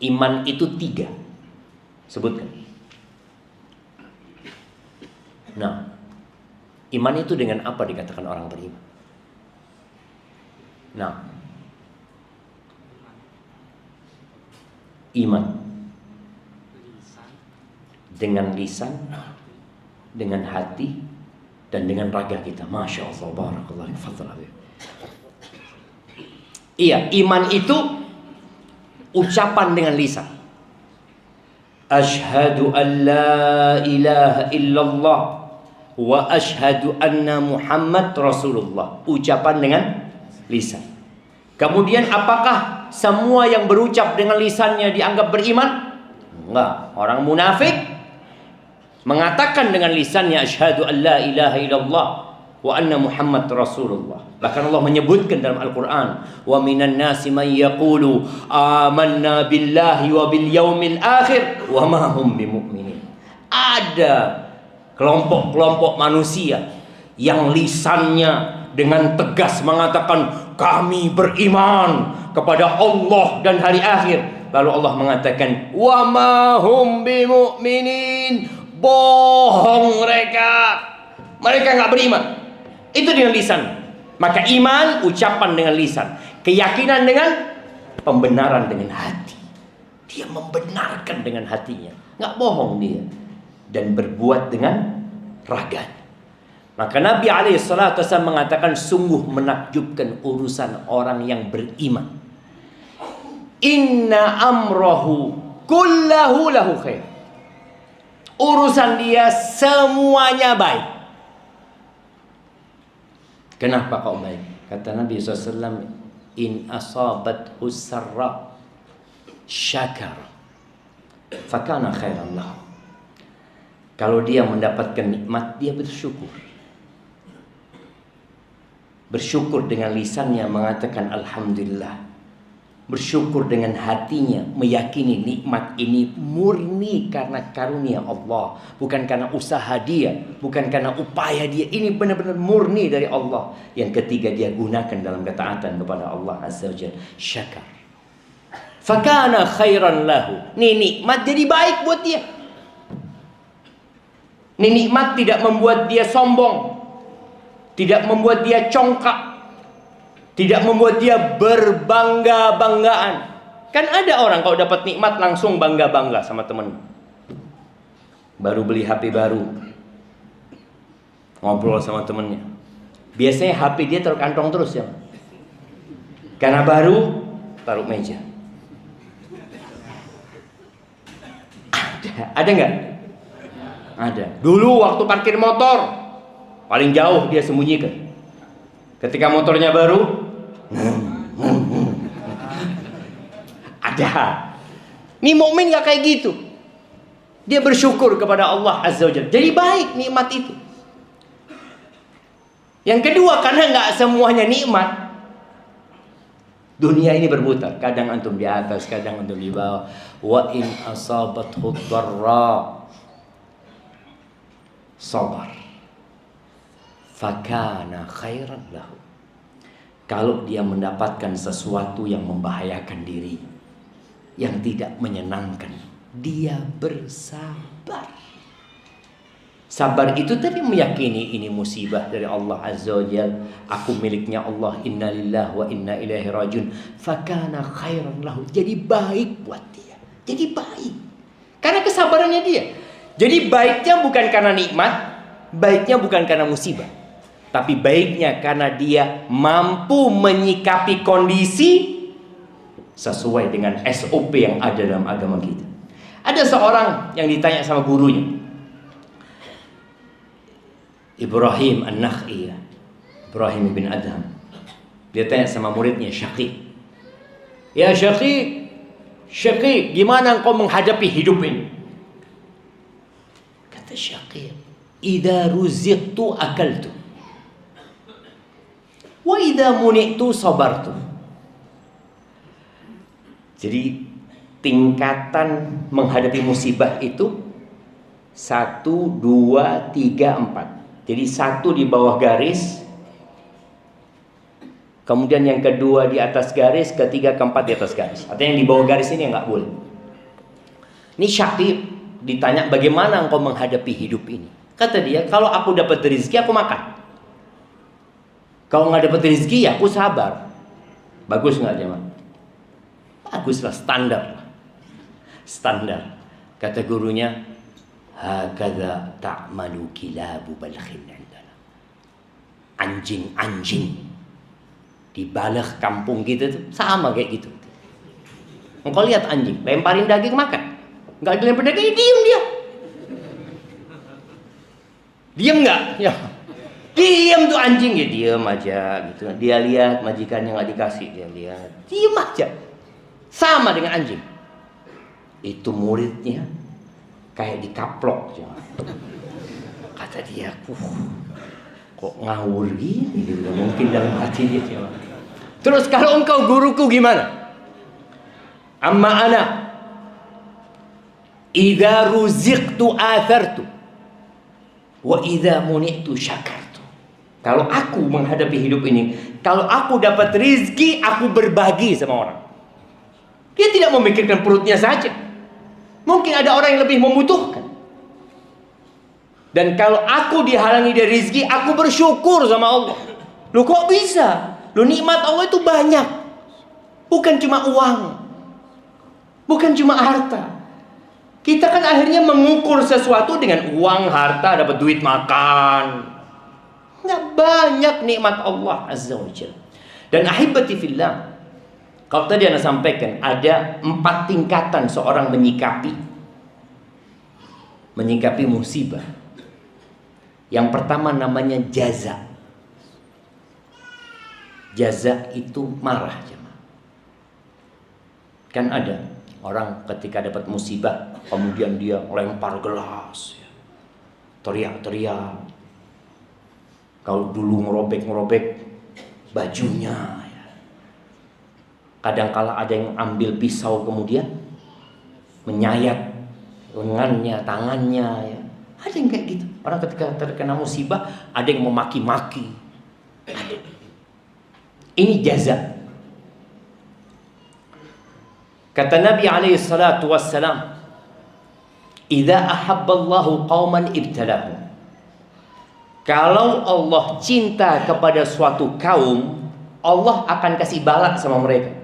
Speaker 1: iman itu 3. Sebutkan. Nah, iman itu dengan apa dikatakan orang beriman? Nah, iman dengan lisan, dengan hati, dan dengan raga kita. Masya Allah, barakallah. Iya, iman itu ucapan dengan lisan. Ashhadu an la ilaha illallah wa ashhadu anna Muhammad Rasulullah. Ucapan dengan lisan. Kemudian apakah semua yang berucap dengan lisannya dianggap beriman? Enggak. Orang munafik mengatakan dengan lisannya asyhadu an la ilaha illallah wa anna Muhammad Rasulullah. Bahkan Allah menyebutkan dalam Al-Quran, wa minan nasi man yaqulu amanna billahi wa bil yaumil akhir wa ma hum bimu'minin. Ada kelompok-kelompok manusia yang lisannya dengan tegas mengatakan kami beriman kepada Allah dan hari akhir. Lalu Allah mengatakan wa ma hum bimu'minin. Bohong mereka. Mereka enggak beriman. Itu dengan lisan. Maka iman ucapan dengan lisan. Keyakinan dengan pembenaran dengan hati. Dia membenarkan dengan hatinya, nggak bohong dia, dan berbuat dengan raganya. Maka Nabi SAW mengatakan, sungguh menakjubkan urusan orang yang beriman. Inna amrohu kullahu lahu khair. Urusan dia semuanya baik. Kenapa kau baik? Kata Nabi SAW, in asabathu sarra syakar fakana khairan lahu. Kalau dia mendapatkan nikmat, dia bersyukur. Bersyukur dengan lisannya mengatakan alhamdulillah. Bersyukur dengan hatinya, meyakini nikmat ini murni karena karunia Allah, bukan karena usaha dia, bukan karena upaya dia. Ini benar-benar murni dari Allah. Yang ketiga, dia gunakan dalam ketaatan kepada Allah Azza wa Jalla. Syakar. Fakana khairan lahu. Ini nikmat jadi baik buat dia. Ini nikmat tidak membuat dia sombong, tidak membuat dia congkak, tidak membuat dia berbangga-banggaan. Kan ada orang kalau dapat nikmat langsung bangga-bangga sama temen. Baru beli HP baru, ngobrol sama temennya. Biasanya HP dia taruh kantong terus ya. Karena baru, taruh meja. Ada nggak? Ada. Dulu waktu parkir motor, paling jauh dia sembunyikan. Ketika motornya baru, ada. Nih mukmin gak kayak gitu. Dia bersyukur kepada Allah Azza wa Jalla. Jadi baik nikmat itu. Yang kedua, karena gak semuanya nikmat. Dunia ini berputar. Kadang antum di atas, kadang antum di bawah. Wa in asabathu dharra sabar fakana khairan lahu. Kalau dia mendapatkan sesuatu yang membahayakan diri, yang tidak menyenangkan, dia bersabar. Sabar itu tadi meyakini ini musibah dari Allah Azza wa Jalla. Aku miliknya Allah. Inna lillahi wa inna ilaihi rajiun. Fakana khairan lahu. Jadi baik buat dia. Jadi baik. Karena kesabarannya dia. Jadi baiknya bukan karena nikmat, baiknya bukan karena musibah, tapi baiknya karena dia mampu menyikapi kondisi sesuai dengan SOP yang ada dalam agama kita. Ada seorang yang ditanya sama gurunya, Ibrahim An-Nakhi, Ibrahim bin Adham. Dia tanya sama muridnya Syaqiq, ya Syaqiq, gimana engkau menghadapi hidup ini? Kata Syaqiq, idza ruziqtu akaltu wa idza muni'tu sabartu. Jadi tingkatan menghadapi musibah itu 1, 2, 3, 4. Jadi 1 di bawah garis, kemudian yang kedua di atas garis, ketiga, keempat di atas garis. Artinya yang di bawah garis ini nggak boleh. Ini Syaqiq ditanya, bagaimana engkau menghadapi hidup ini? Kata dia, kalau aku dapat rezeki aku makan. Kalau nggak dapat rezeki ya aku sabar. Bagus nggak jemaah? Baguslah, standar. Kata gurunya, hakadha ta'malu kilabu balkhin indana. Anjing-anjing di Balakh kampung kita tuh sama kayak gitu. Engkau lihat anjing, lemparin daging makan. Nggak dilempar daging, diem dia. Diem nggak? Ya. Diem tuh anjing, ya diem aja gitu. Dia lihat majikannya nggak dikasih, dia lihat, diem aja. Sama dengan anjing. Itu muridnya kayak dikaplok. Kata dia, kok ngawur gini? Dia bilang, mungkin dalam hati dia. Terus kalau engkau guruku gimana? Amma ana idza ruziqtu athartu wa idza muni'tu syakartu. Kalau aku menghadapi hidup ini, kalau aku dapat rizki, aku berbagi sama orang. Dia tidak memikirkan perutnya saja. Mungkin ada orang yang lebih membutuhkan. Dan kalau aku dihalangi dari rizki, aku bersyukur sama Allah. Loh kok bisa? Loh nikmat Allah itu banyak. Bukan cuma uang, bukan cuma harta. Kita kan akhirnya mengukur sesuatu dengan uang, harta, dapat duit makan. Nggak banyak nikmat Allah Azza wa Jalla. Dan ahibati fillah, kalau tadi Anda sampaikan ada 4 tingkatan seorang menyikapi musibah. Yang pertama namanya jaza. Jaza itu marah. Kan ada orang ketika dapat musibah kemudian dia lempar gelas, teriak-teriak. Kalau dulu ngerobek bajunya, kadang-kala ada yang ambil pisau kemudian menyayat lengannya, tangannya, Ada yang kayak gitu. Orang ketika terkena musibah ada yang memaki-maki. Ada. Ini jaza. Kata Nabi alaihi salatu wassalam, "Idza ahabballahu qauman ibtalahum." Kalau Allah cinta kepada suatu kaum, Allah akan kasih balak sama mereka.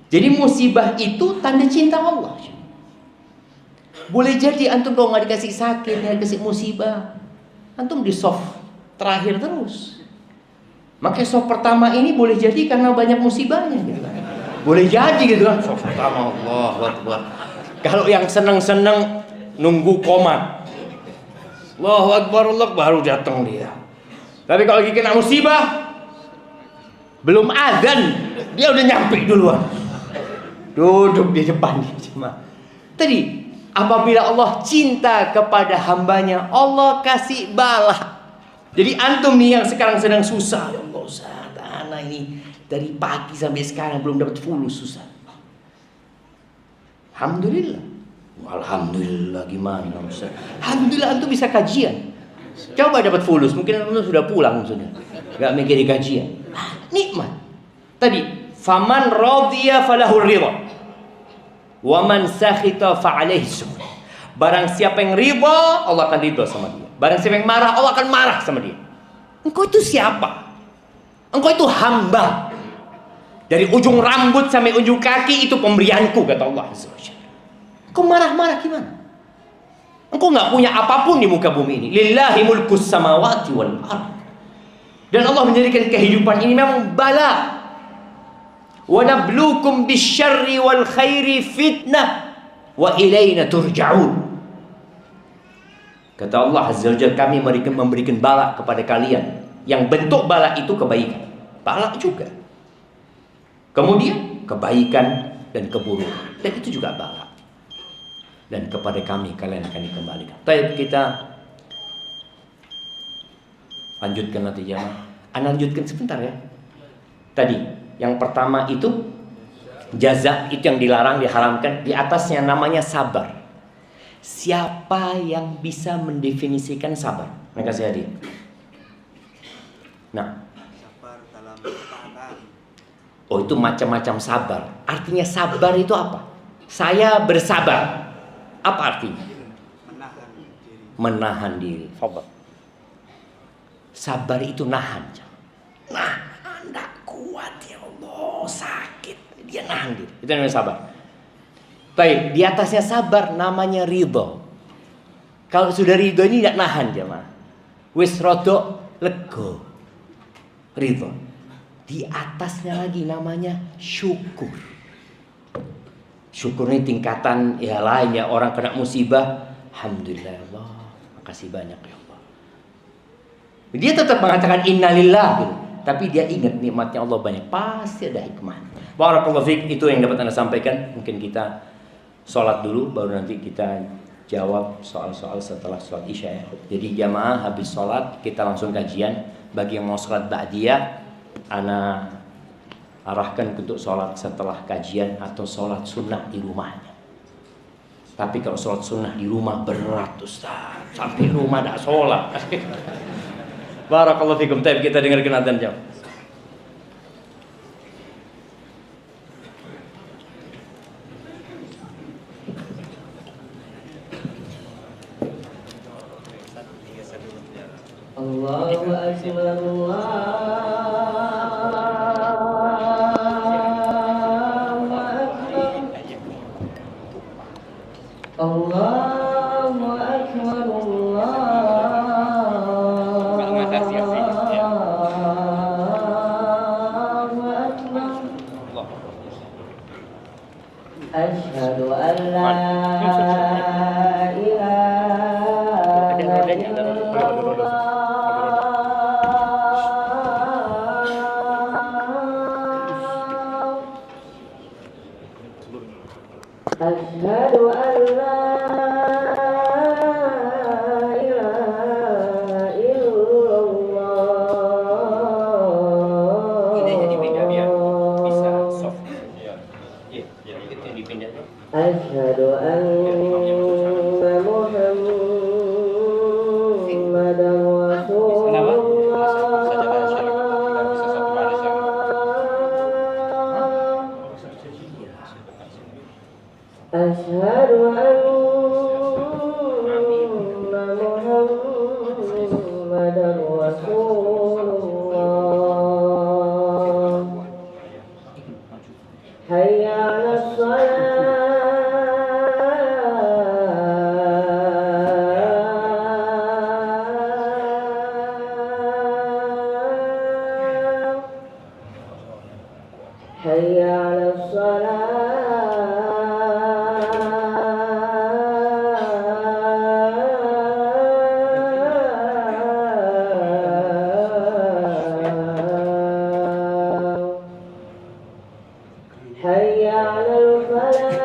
Speaker 1: Jadi musibah itu tanda cinta Allah. Boleh jadi antum kalau nggak dikasih sakit, nggak dikasih musibah, antum di soft terakhir terus. Makanya soft pertama ini boleh jadi karena banyak musibahnya. Gitu. Boleh jadi gitu kan. Soft pertama, Allahu Akbar. Kalau yang seneng-seneng nunggu komat, Allahu Akbar, Allah baru datang dia. Tapi kalau lagi kena musibah, belum azan, dia udah nyampe duluan. Duduk di depan jemaah. Tadi apabila Allah cinta kepada hambanya, Allah kasih bala. Jadi antum nih yang sekarang sedang susah, ya Allah Ustaz, anak ini dari pagi sampai sekarang belum dapat fulus, susah. Alhamdulillah. Alhamdulillah gimana Ustaz? Alhamdulillah antum bisa kajian. Coba dapat fulus, mungkin antum sudah pulang sudah. Enggak mikir di kajian. Nikmat. Tadi faman radhiya falahu ridha wa man sakhita fa alaihi sukh. Barang siapa yang ridha, Allah akan ridha sama dia. Barang siapa yang marah, Allah akan marah sama dia. Engkau itu siapa? Engkau itu hamba. Dari ujung rambut sampai ujung kaki itu pemberianku, kata Allah. Engkau marah-marah gimana? Engkau nggak punya apapun di muka bumi ini. Lillahi mulkus samawati wal ardh. Dan Allah menjadikan kehidupan ini memang bala. Wa nabluukum bisyarri wal khairi fitnah wa ilaina turja'un. Kata Allah Azza wa Jalla, kami memberikan bala kepada kalian. Yang bentuk bala itu kebaikan. Bala juga. Kemudian kebaikan dan keburukan. Dan itu juga bala. Dan kepada kami kalian akan dikembalikan. Baik, kita lanjutkan nanti jamaah. Anda lanjutkan sebentar ya. Tadi yang pertama itu jaza, itu yang dilarang, diharamkan. Di atasnya namanya sabar. Siapa yang bisa mendefinisikan sabar? Mereka saya hadir. Nah,
Speaker 2: sabar dalam ketaatan.
Speaker 1: Oh, itu macam-macam sabar. Artinya sabar itu apa? Saya bersabar. Apa artinya?
Speaker 2: Menahan diri.
Speaker 1: Menahan diri. Sabar itu nahan. Nahan, tidak kuat ya Allah, sakit. Dia nahan diri. Itu namanya sabar. Baik, di atasnya sabar namanya ridho. Kalau sudah ridho ini tidak nahan jemaah. Wis rodo lego. Ridho. Di atasnya lagi namanya syukur. Syukur ini tingkatan ya lain ya, orang kena musibah, alhamdulillah ya Allah, makasih banyak ya Allah. Dia tetap mengatakan innalillah gitu, tapi dia ingat nikmatnya Allah banyak, pasti ada hikmah. Barakallahu fiik, itu yang dapat Anda sampaikan. Mungkin kita sholat dulu, baru nanti kita jawab soal-soal setelah sholat isya ya. Jadi jamaah habis sholat kita langsung kajian. Bagi yang mau sholat ba'diyah, Ana arahkan untuk sholat setelah kajian atau sholat sunnah di rumahnya. Tapi kalau sholat sunnah di rumah berat Ustaz, sampai rumah tidak sholat. Barakallahu fikum. Tapi kita dengarkan adzan jam. Allahu Akbar, Allah
Speaker 3: Allahu Akbar, Asyhadu an la ilaha illallah. Asyhadu an la ilaha illallah.
Speaker 1: Ini jadi beda biar bisa soft. Iya, itu yang dipindah.
Speaker 3: Asyhadu anna Muhammadan Rasulullah. Asyhadu anna Muhammadan Rasulullah. Hayya 'alas shalah. Hayya 'alas shalah. Hayya 'alal falah.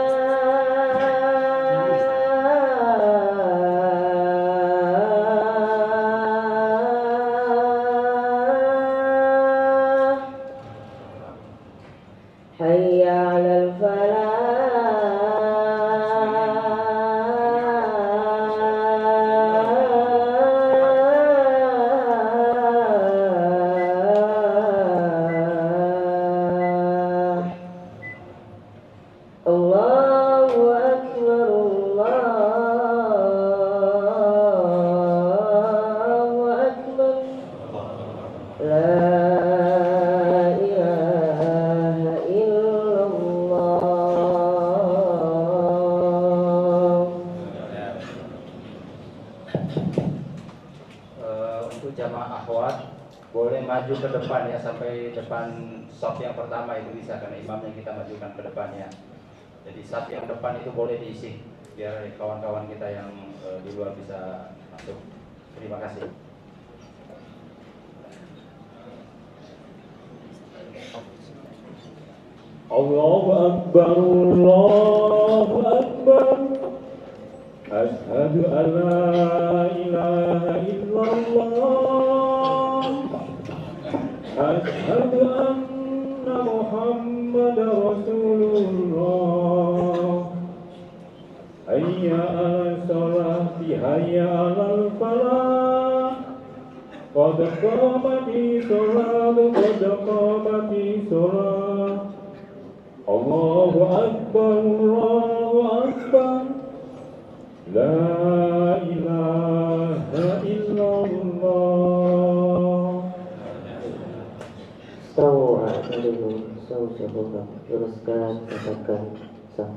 Speaker 3: Hayya 'alal falah. Allahu Akbar, Allahu Akbar. La ilaha illallah.
Speaker 4: Untuk jamaah akhwat boleh maju ke depan ya, sampai depan shop yang pertama itu bisa, karena imamnya kita majukan ke depannya. Jadi shop yang depan itu boleh diisi biar kawan-kawan kita yang di luar bisa masuk. Terima kasih.
Speaker 5: Allahu Akbar, Allahu Akbar. Asyhadu an la ilaha illallah. Asyhadu anna Muhammadar Rasulullah. Hayya 'alas sholati, hayya 'alal falah. Qad qamatis shalah, qad qamatis shalah. Allahu Akbar, Allahu Akbar. La ilaha illallah.
Speaker 3: Sawa dulu, sawa teruskan, katakan sah.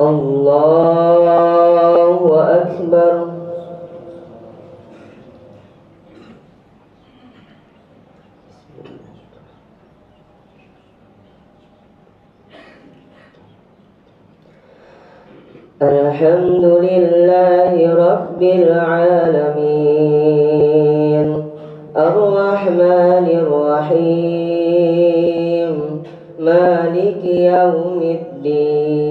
Speaker 3: Allahu Akbar. Alhamdulillahi Rabbil Alamin, Ar-Rahmanir Rahim, Maliki Yawmiddin.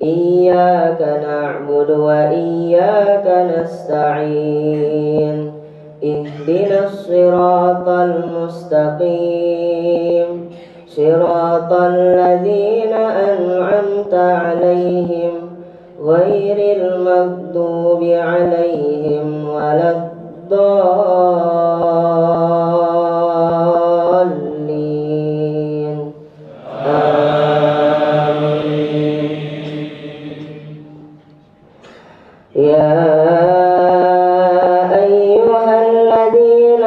Speaker 3: Iyyaka na'budu wa iyyaka nasta'in. Ihdinas siratal mustaqim, siratal ladzina an'amta 'alaihim, ghairil maghdubi 'alaihim waladdallin. Amin. Ya ayyuhalladzina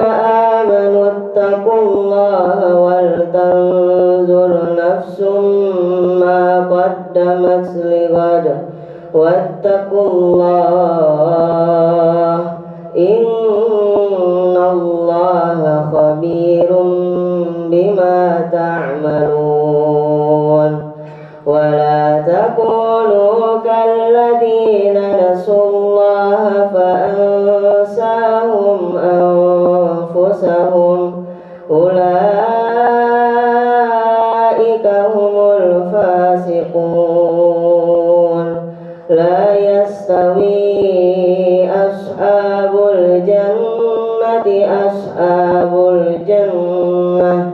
Speaker 3: واتقوا الله إن الله خبير بما تعملون ولا تكونوا كالذين نسوا الله فأنساهم أنفسهم أولئك هم الفاسقون لا يستوي أصحاب الجنة أصحاب الجنة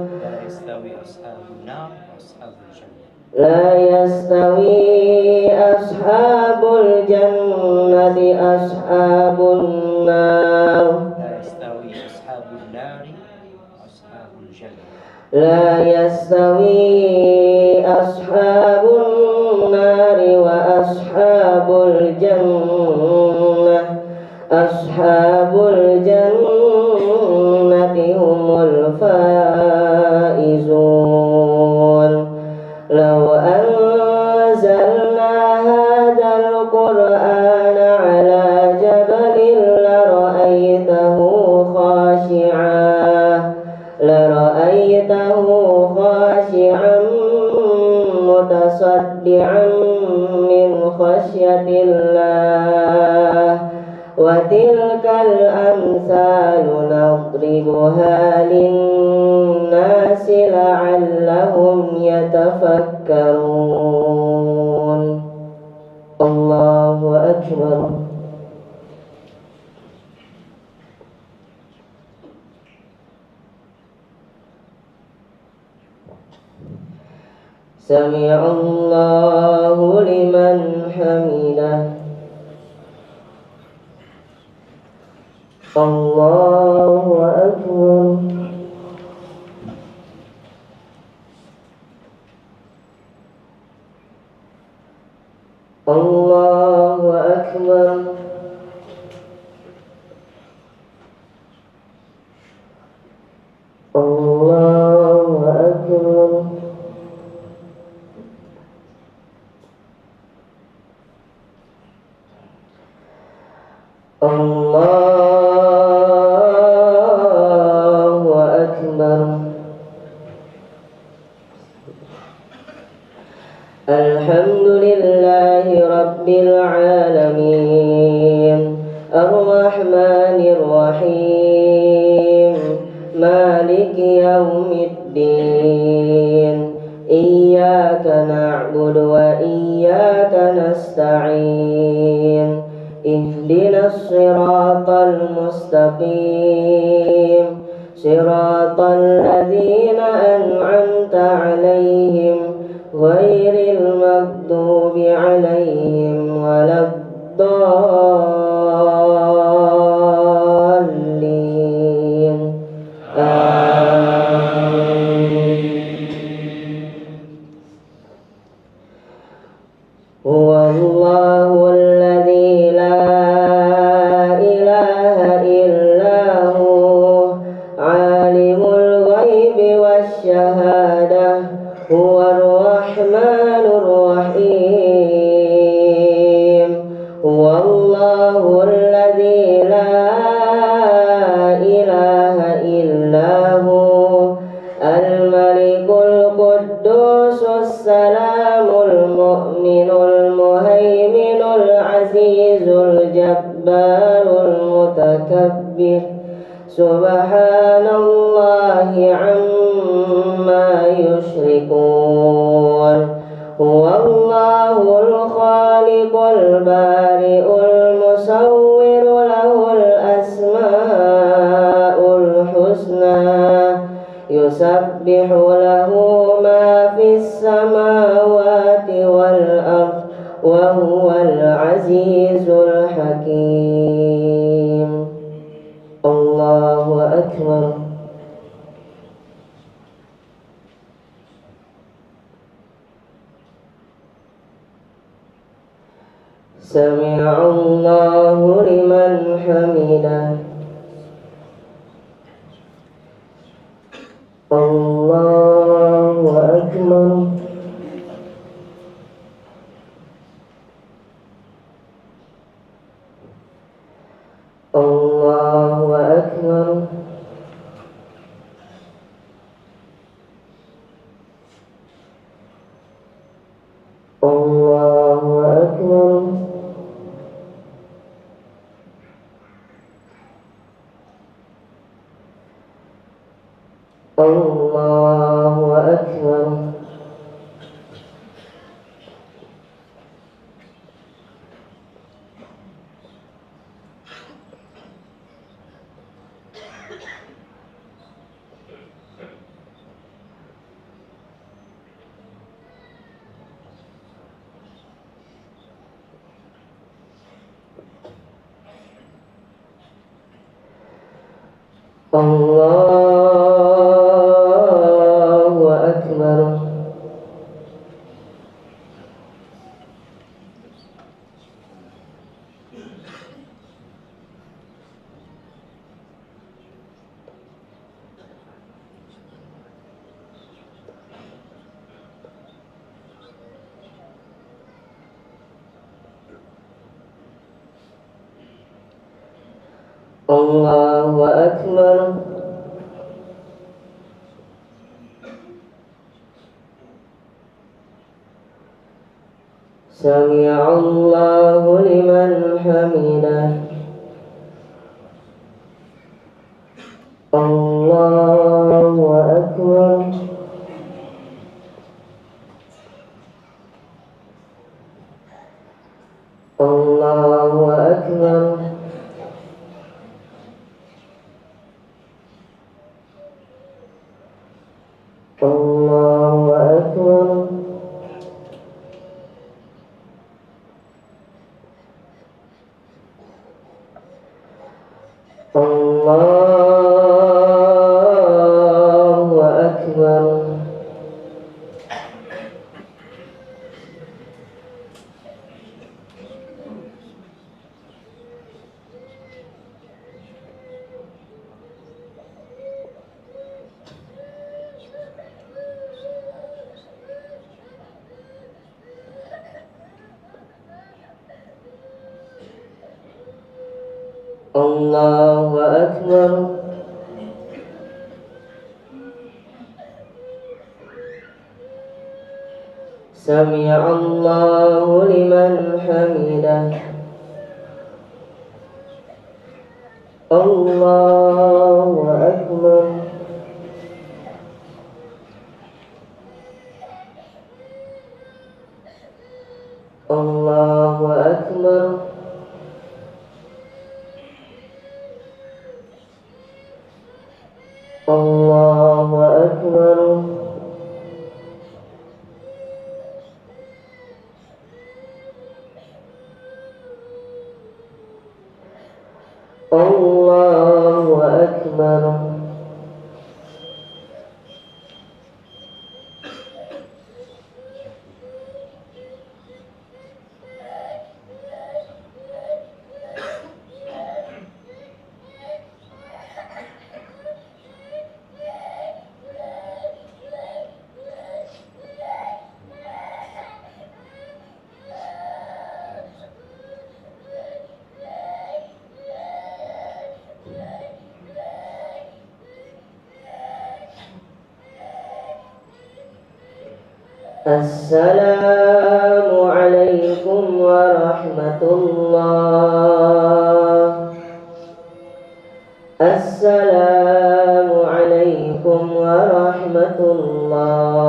Speaker 3: لا يستوي أصحاب الجنة أصحاب النار لا يستوي أصحاب النار وأصحاب الجنة أصحاب الجنة هم الفائزون لو أنزلنا هذا القرآن على جبل لرأيته خاشعا متصدعا من خشية الله وتلك الأمثال نضربها للناس لعلهم يتفكرون الله أكبر سمع الله لمن حمده الله أكبر الله أكبر الله أكبر الله أكبر الحمد لله رب العالمين الرحمن الرحيم مالك يوم الدين إياك نعبد وإياك نستعين اهدنا الصراط المستقيم صراط الذين أنعمت عليهم غير المغضوب عليهم ولا الضالين هو الله الذي لا إله إلا هو عالم الغيب والشهادة هو الرحمن الرحيم هو الله الذي لا إله إلا هو الملك القدوس السلام المؤمن المهيمن العزيز الجبار المتكبر سبحان الله عما يشركون هو الله الخالق البارئ المصور له الأسماء الحسنى يسبح له ما في السماوات والأرض وهو العزيز الحكيم الله أكبر سمع الله لمن حمده الله أكبر الله أكبر. الله أكبر. الله أكبر. سمع الله لمن حمده. الله أكبر. الله أكبر. الله أكبر. الله أكبر. الله أكبر. سمع الله لمن حمده. الله أكبر. الله أكبر. الله أكبر. الله أكبر. السلام عليكم ورحمة الله. السلام عليكم ورحمة الله.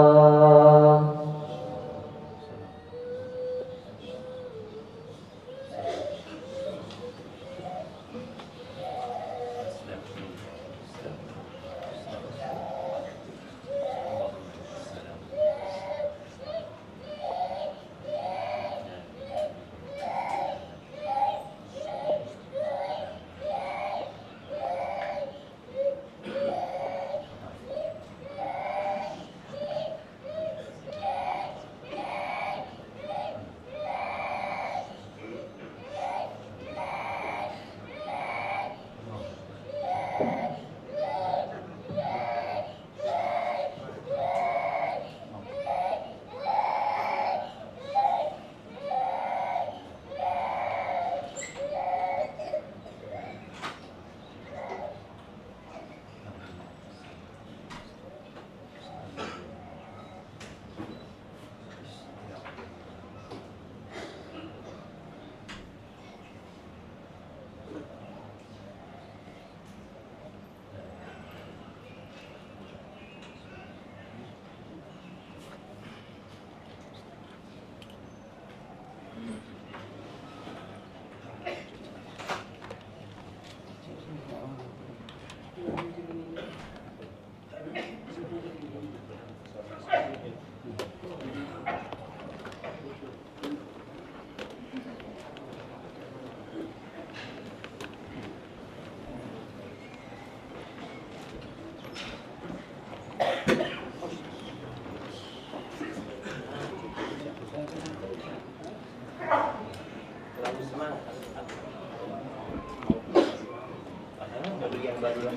Speaker 4: yang baju.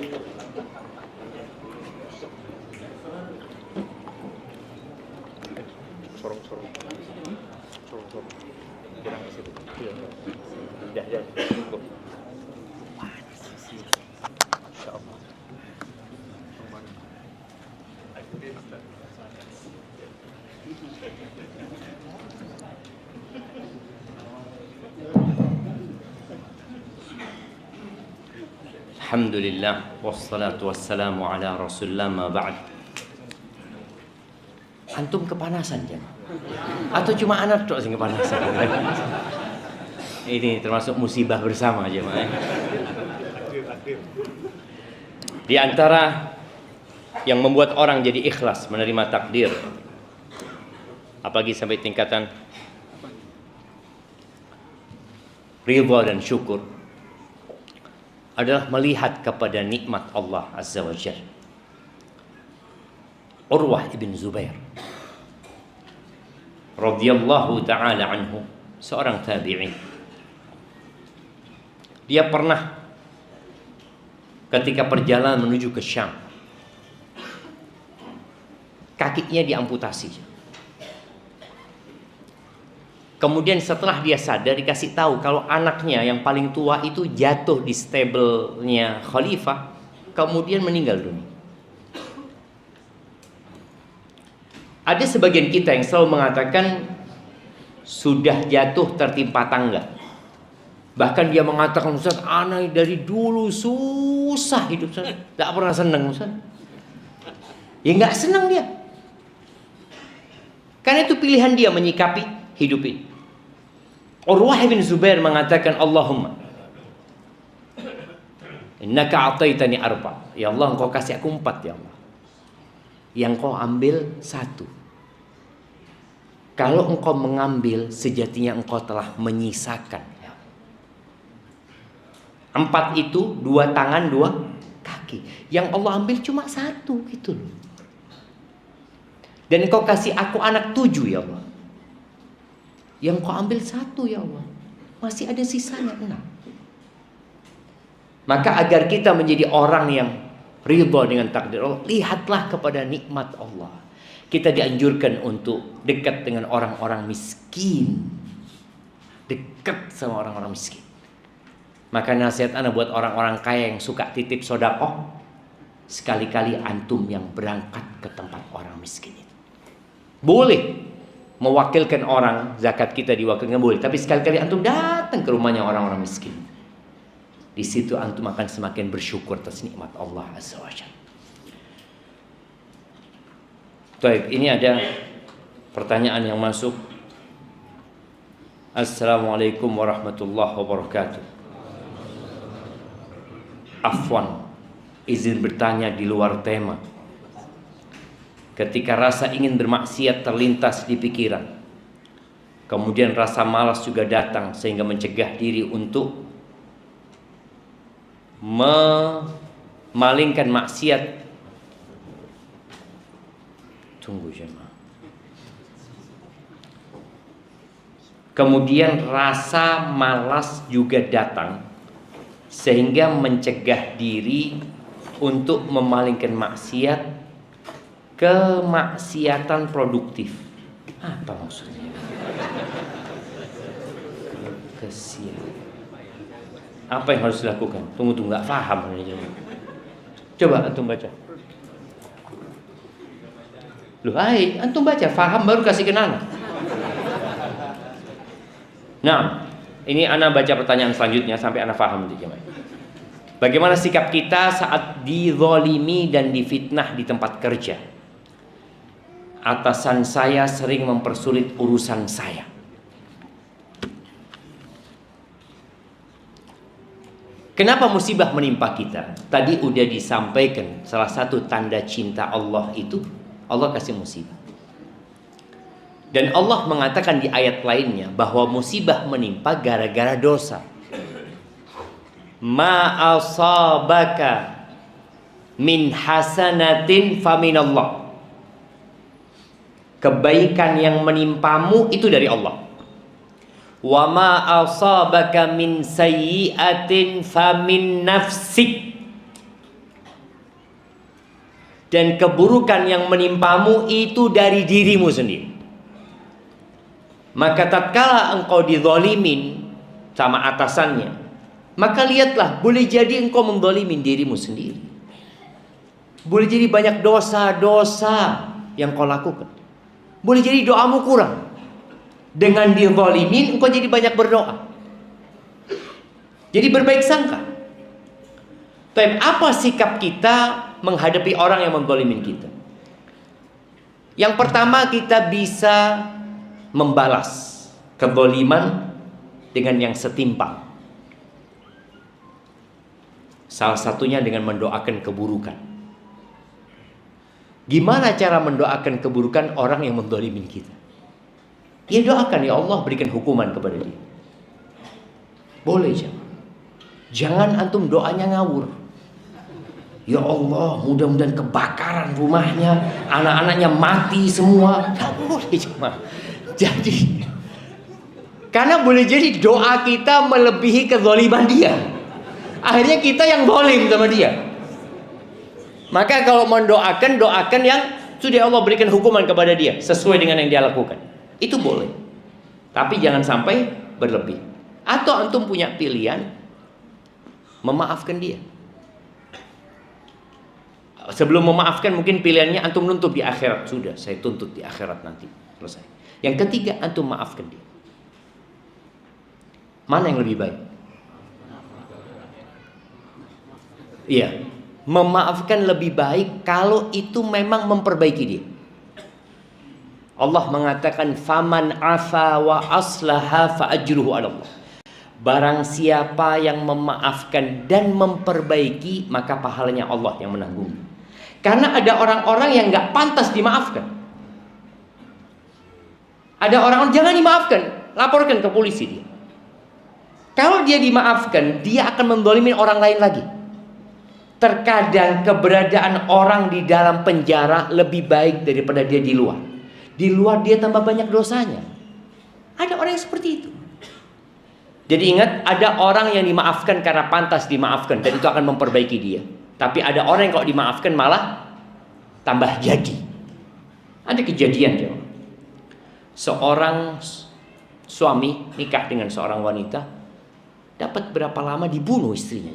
Speaker 1: Sorong. Jangan ke situ. Ya, cukup. Insyaallah. Alhamdulillah wassalatu wassalamu ala Rasulillah ma ba'd. Antum kepanasan ya? Atau cuma anak tok sing kepanasan? Ini termasuk musibah bersama jemaah. Di antara yang membuat orang jadi ikhlas menerima takdir, apalagi sampai tingkatan ridha dan syukur, adalah melihat kepada nikmat Allah Azza wa Jalla. Urwah ibn Zubair radhiyallahu ta'ala anhu, seorang tabi'in. Dia pernah ketika perjalanan menuju ke Syam, kakinya diamputasi. Kemudian setelah dia sadar, dikasih tahu kalau anaknya yang paling tua itu jatuh di stablenya khalifah, kemudian meninggal dunia. Ada sebagian kita yang selalu mengatakan sudah jatuh tertimpa tangga. Bahkan dia mengatakan, Ustaz, anak dari dulu susah hidup saya, tidak pernah senang Ustaz. Ya nggak senang dia. Karena itu pilihan dia menyikapi hidup ini. Urwah bin Zubair mengatakan, Allahumma innaka a'taitani arba. Ya Allah, engkau kasih aku 4 ya Allah. Yang kau ambil 1. Kalau engkau mengambil, sejatinya engkau telah menyisakan. 4 itu 2 tangan 2 kaki. Yang Allah ambil cuma 1 gitu loh. Dan engkau kasih aku anak 7 ya Allah. Yang kau ambil 1 ya Allah, masih ada sisanya 6. Maka agar kita menjadi orang yang ridha dengan takdir Allah, lihatlah kepada nikmat Allah. Kita dianjurkan untuk dekat dengan orang-orang miskin, dekat sama orang-orang miskin. Maka nasihat ana buat orang-orang kaya yang suka titip sedekah, sekali-kali antum yang berangkat ke tempat orang miskin itu. Boleh mewakilkan orang, zakat kita diwakilkan boleh, tapi sekali-kali antum datang ke rumahnya orang-orang miskin. Di situ antum akan semakin bersyukur atas nikmat Allah Azza wa Jalla. Baik, ini ada pertanyaan yang masuk. Assalamualaikum warahmatullahi wabarakatuh. Afwan, izin bertanya di luar tema. Ketika rasa ingin bermaksiat terlintas di pikiran, kemudian rasa malas juga datang sehingga mencegah diri untuk memalingkan maksiat. Tunggu jemaah. Kemudian rasa malas juga datang sehingga mencegah diri untuk memalingkan maksiat kemaksiatan produktif. Apa maksudnya? Kesian. Apa yang harus dilakukan? Tunggu, nggak paham. Coba antum baca. Loh, hai, antum baca, paham baru kasih ke Nana. Nah, ini ana baca pertanyaan selanjutnya sampai ana paham nanti jemaah. Bagaimana sikap kita saat dizalimi dan difitnah di tempat kerja? Atasan saya sering mempersulit urusan saya. Kenapa musibah menimpa kita? Tadi udah disampaikan, salah satu tanda cinta Allah itu Allah kasih musibah. Dan Allah mengatakan di ayat lainnya bahwa musibah menimpa gara-gara dosa. Ma asabaka min hasanatin faminallah. Kebaikan yang menimpamu itu dari Allah. Wa ma asabaka min sayyi'atin famin nafsik. dan keburukan yang menimpamu itu dari dirimu sendiri. Maka tatkala engkau dizalimin sama atasannya, maka lihatlah, boleh jadi engkau menzalimin dirimu sendiri. Boleh jadi banyak dosa-dosa yang kau lakukan. Boleh jadi doamu kurang. Dengan dizalimin engkau jadi banyak berdoa. Jadi berbaik sangka. Tapi apa sikap kita menghadapi orang yang menzalimin kita? Yang pertama, kita bisa membalas kezaliman dengan yang setimpal. Salah satunya dengan mendoakan keburukan. Gimana cara mendoakan keburukan orang yang menzalimin kita? Ya doakan, ya Allah berikan hukuman kepada dia. Boleh jangan. Jangan antum doanya ngawur. Ya Allah, mudah-mudahan kebakaran rumahnya, anak-anaknya mati semua. Tidak boleh cuma. Jadi, karena boleh jadi doa kita melebihi kezaliman dia. Akhirnya kita yang zalim sama dia. Maka kalau mendoakan, doakan yang sudah Allah berikan hukuman kepada dia sesuai dengan yang dia lakukan. Itu boleh. Tapi jangan sampai berlebih. Atau antum punya pilihan memaafkan dia. Sebelum memaafkan mungkin pilihannya antum nuntut di akhirat. Sudah, saya tuntut di akhirat nanti. Selesai. Yang ketiga, antum maafkan dia. Mana yang lebih baik? Iya, memaafkan lebih baik kalau itu memang memperbaiki dia. Allah mengatakan faman afa wa aslaha fa ajruhu 'ala Allah. Barang siapa yang memaafkan dan memperbaiki, maka pahalanya Allah yang menanggung. Karena ada orang-orang yang nggak pantas dimaafkan. Ada orang jangan dimaafkan, laporkan ke polisi dia. Kalau dia dimaafkan, dia akan menzalimi orang lain lagi. Terkadang keberadaan orang di dalam penjara lebih baik daripada dia di luar. Di luar dia tambah banyak dosanya. Ada orang yang seperti itu. Jadi ingat, ada orang yang dimaafkan karena pantas dimaafkan dan itu akan memperbaiki dia. Tapi ada orang yang kalau dimaafkan malah tambah jadi. Ada kejadian jemaah. Seorang suami nikah dengan seorang wanita, dapat berapa lama dibunuh istrinya.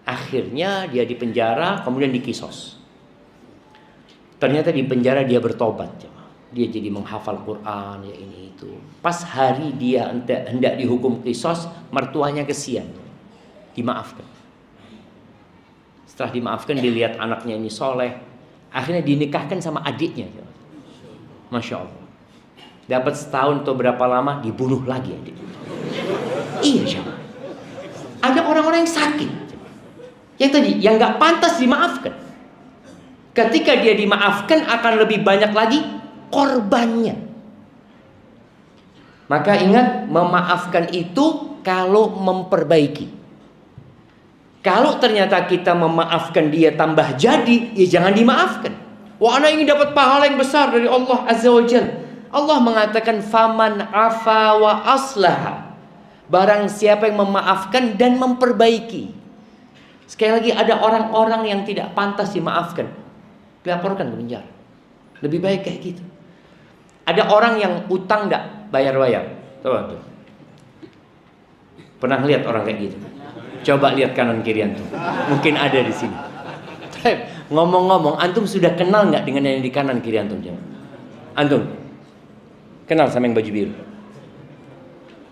Speaker 1: Akhirnya dia dipenjara, kemudian dikisos. Ternyata di penjara dia bertobat. Dia jadi menghafal Quran, ya ini itu. Pas hari dia hendak dihukum kisos, mertuanya kesian, dimaafkan. Setelah dimaafkan, dilihat anaknya ini soleh, akhirnya dinikahkan sama adiknya. Masya Allah. Dapat setahun atau berapa lama, dibunuh lagi adiknya. Iya jemaah. Ada orang-orang yang sakit, yang nggak pantas dimaafkan. Ketika dia dimaafkan, akan lebih banyak lagi korbannya. Maka ingat, memaafkan itu kalau memperbaiki. Kalau ternyata kita memaafkan dia tambah jadi, ya jangan dimaafkan. Wah, anak ingin dapat pahala yang besar dari Allah Azza wa Jalla. Allah mengatakan faman afa wa aslaha. Barang siapa yang memaafkan dan memperbaiki. Sekali lagi, ada orang-orang yang tidak pantas dimaafkan, dilaporkan ke penjara. Lebih baik kayak gitu. Ada orang yang utang enggak bayar-bayar. Tuh. Pernah lihat orang kayak gitu? Coba lihat kanan kiri antum. Mungkin ada di sini. Ngomong-ngomong, antum sudah kenal enggak dengan yang di kanan kiri antum? Antum kenal sama yang baju biru?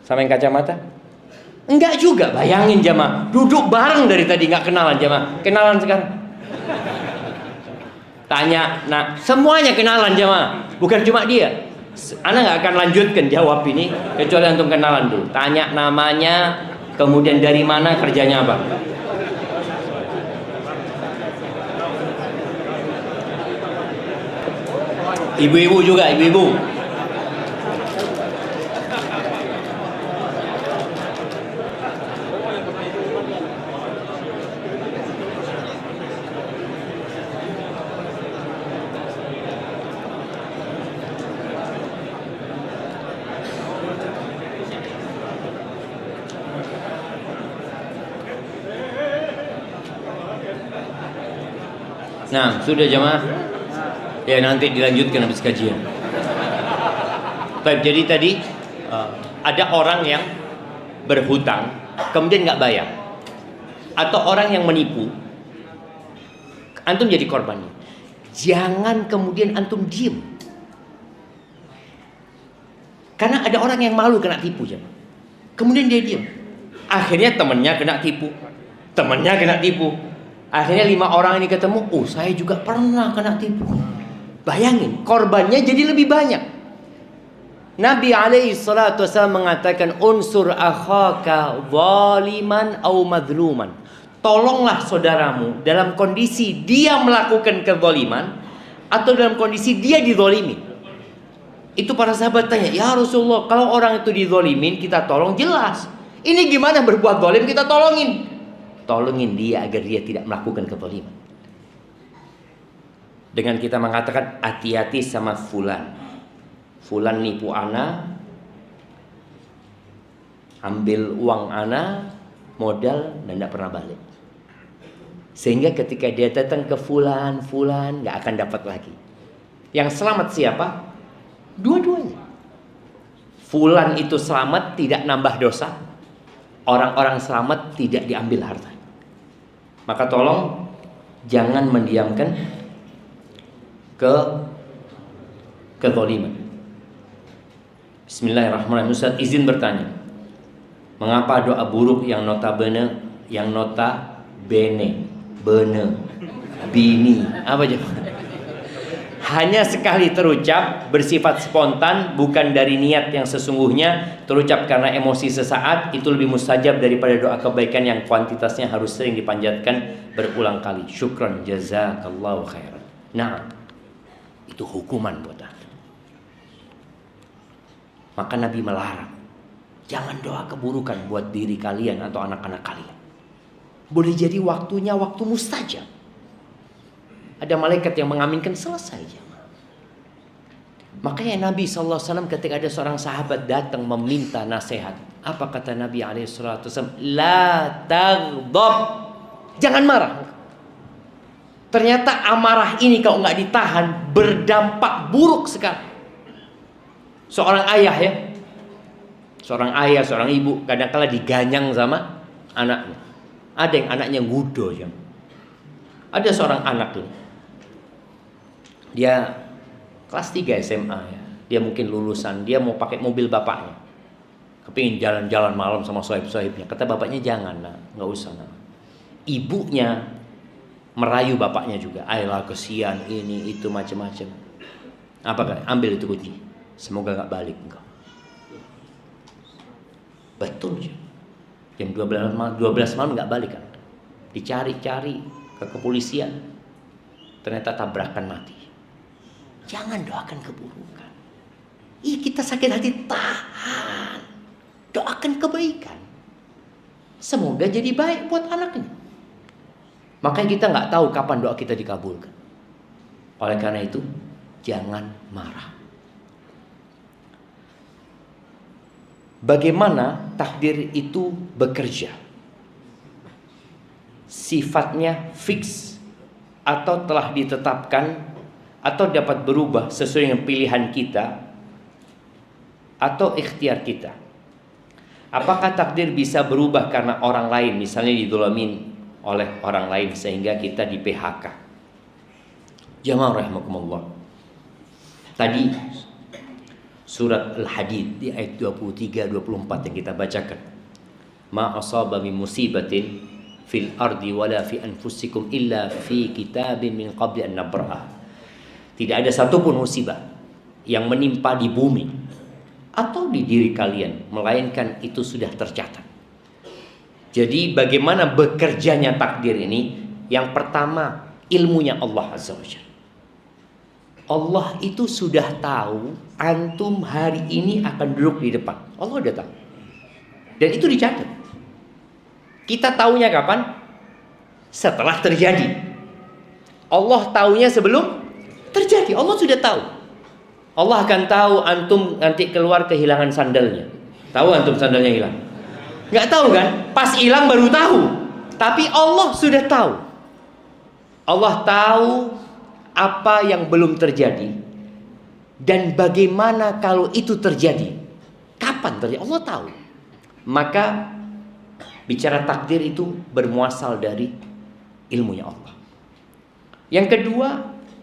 Speaker 1: Sama yang kacamata? Enggak juga. Bayangin jamaah, duduk bareng dari tadi enggak kenalan jamaah. Kenalan sekarang. Tanya, nah semuanya kenalan jamaah, bukan cuma dia. Ana nggak akan lanjutkan jawab ini kecuali antum kenalan dulu. Tanya namanya, kemudian dari mana, kerjanya apa. Ibu-ibu juga, ibu-ibu. Nah, sudah jemaah. Ya nanti dilanjutkan habis kajian. Baik, jadi tadi ada orang yang berhutang kemudian nggak bayar, atau orang yang menipu, antum jadi korbannya. Jangan kemudian antum diem, karena ada orang yang malu kena tipu jemaah. Kemudian dia diem, akhirnya temannya kena tipu, temannya kena tipu. Akhirnya 5 orang ini ketemu, oh saya juga pernah kena tipu. Bayangin, korbannya jadi lebih banyak. Nabi alaihi salatu wasallam mengatakan, unsur akhaka zaliman au madluman. Tolonglah saudaramu dalam kondisi dia melakukan kezaliman atau dalam kondisi dia dizalimi. Itu para sahabat tanya, ya Rasulullah, kalau orang itu dizalimin kita tolong, jelas. Ini gimana berbuat zalim kita tolongin? Tolongin dia agar dia tidak melakukan kezaliman. Dengan kita mengatakan hati-hati sama fulan. Fulan nipu ana, ambil uang ana, modal, dan tidak pernah balik. Sehingga ketika dia datang ke fulan nggak akan dapat lagi. Yang selamat siapa? Dua-duanya. Fulan itu selamat, tidak nambah dosa. Orang-orang selamat, tidak diambil harta. Maka tolong jangan mendiamkan kezaliman. Bismillahirrahmanirrahim. Ustaz izin bertanya, mengapa doa buruk yang nota bene bini apa aja hanya sekali terucap, bersifat spontan, bukan dari niat yang sesungguhnya, terucap karena emosi sesaat, itu lebih mustajab daripada doa kebaikan yang kuantitasnya harus sering dipanjatkan berulang kali. Syukran, jazakallahu khairan. Nah, itu hukuman buat Anda. Maka Nabi melarang, jangan doa keburukan buat diri kalian atau anak-anak kalian. Boleh jadi waktunya waktu mustajab. Ada malaikat yang mengaminkan, selesai. Makanya Nabi SAW ketika ada seorang sahabat datang meminta nasihat, apa kata Nabi SAW? La taghdab, jangan marah. Ternyata amarah ini kalau nggak ditahan berdampak buruk sekali. Seorang ayah ya, seorang ibu kadang-kala diganyang sama anaknya. Ada yang anaknya ngudo ya. Ada seorang anak ini, dia kelas 3 SMA ya. Dia mungkin lulusan, dia mau pakai mobil bapaknya. Kepingin jalan-jalan malam sama sohib-sohibnya. Kata bapaknya, jangan nak, nggak usah nak. Ibunya merayu bapaknya juga. Ayolah kesian ini itu macam-macam. Apa kan? Ambil itu kunci. Semoga nggak balik engkau. Betul ya. Jam 12 malam nggak balik kan? Dicari-cari ke kepolisian. Ternyata tabrakan mati. Jangan doakan keburukan. Kita sakit hati, tahan. Doakan kebaikan. Semoga jadi baik buat anaknya. Makanya kita nggak tahu kapan doa kita dikabulkan. Oleh karena itu, jangan marah. Bagaimana takdir itu bekerja? Sifatnya fix atau telah ditetapkan atau dapat berubah sesuai dengan pilihan kita atau ikhtiar kita. Apakah takdir bisa berubah karena orang lain misalnya didolamin oleh orang lain sehingga kita di PHK? Jamaah rahimakumullah. Tadi surat Al-Hadid di ayat 23-24 yang kita bacakan. Ma asaba min musibatin fil ardi wala fi anfusikum illa fi kitabin min qabli an nabra'ah. Tidak ada satupun musibah yang menimpa di bumi atau di diri kalian, melainkan itu sudah tercatat. Jadi bagaimana bekerjanya takdir ini? Yang pertama, ilmunya Allah Azza wa Jalla. Allah itu sudah tahu antum hari ini akan duduk di depan. Allah udah tahu. Dan itu dicatat. Kita tahunya kapan? Setelah terjadi. Allah tahunya sebelum terjadi. Allah sudah tahu. Allah akan tahu antum nanti keluar kehilangan sandalnya. Tahu antum sandalnya hilang? Nggak tahu kan? Pas hilang baru tahu. Tapi Allah sudah tahu. Allah tahu apa yang belum terjadi dan bagaimana kalau itu terjadi. Kapan terjadi? Allah tahu. Maka bicara takdir itu bermuasal dari ilmunya Allah. Yang kedua,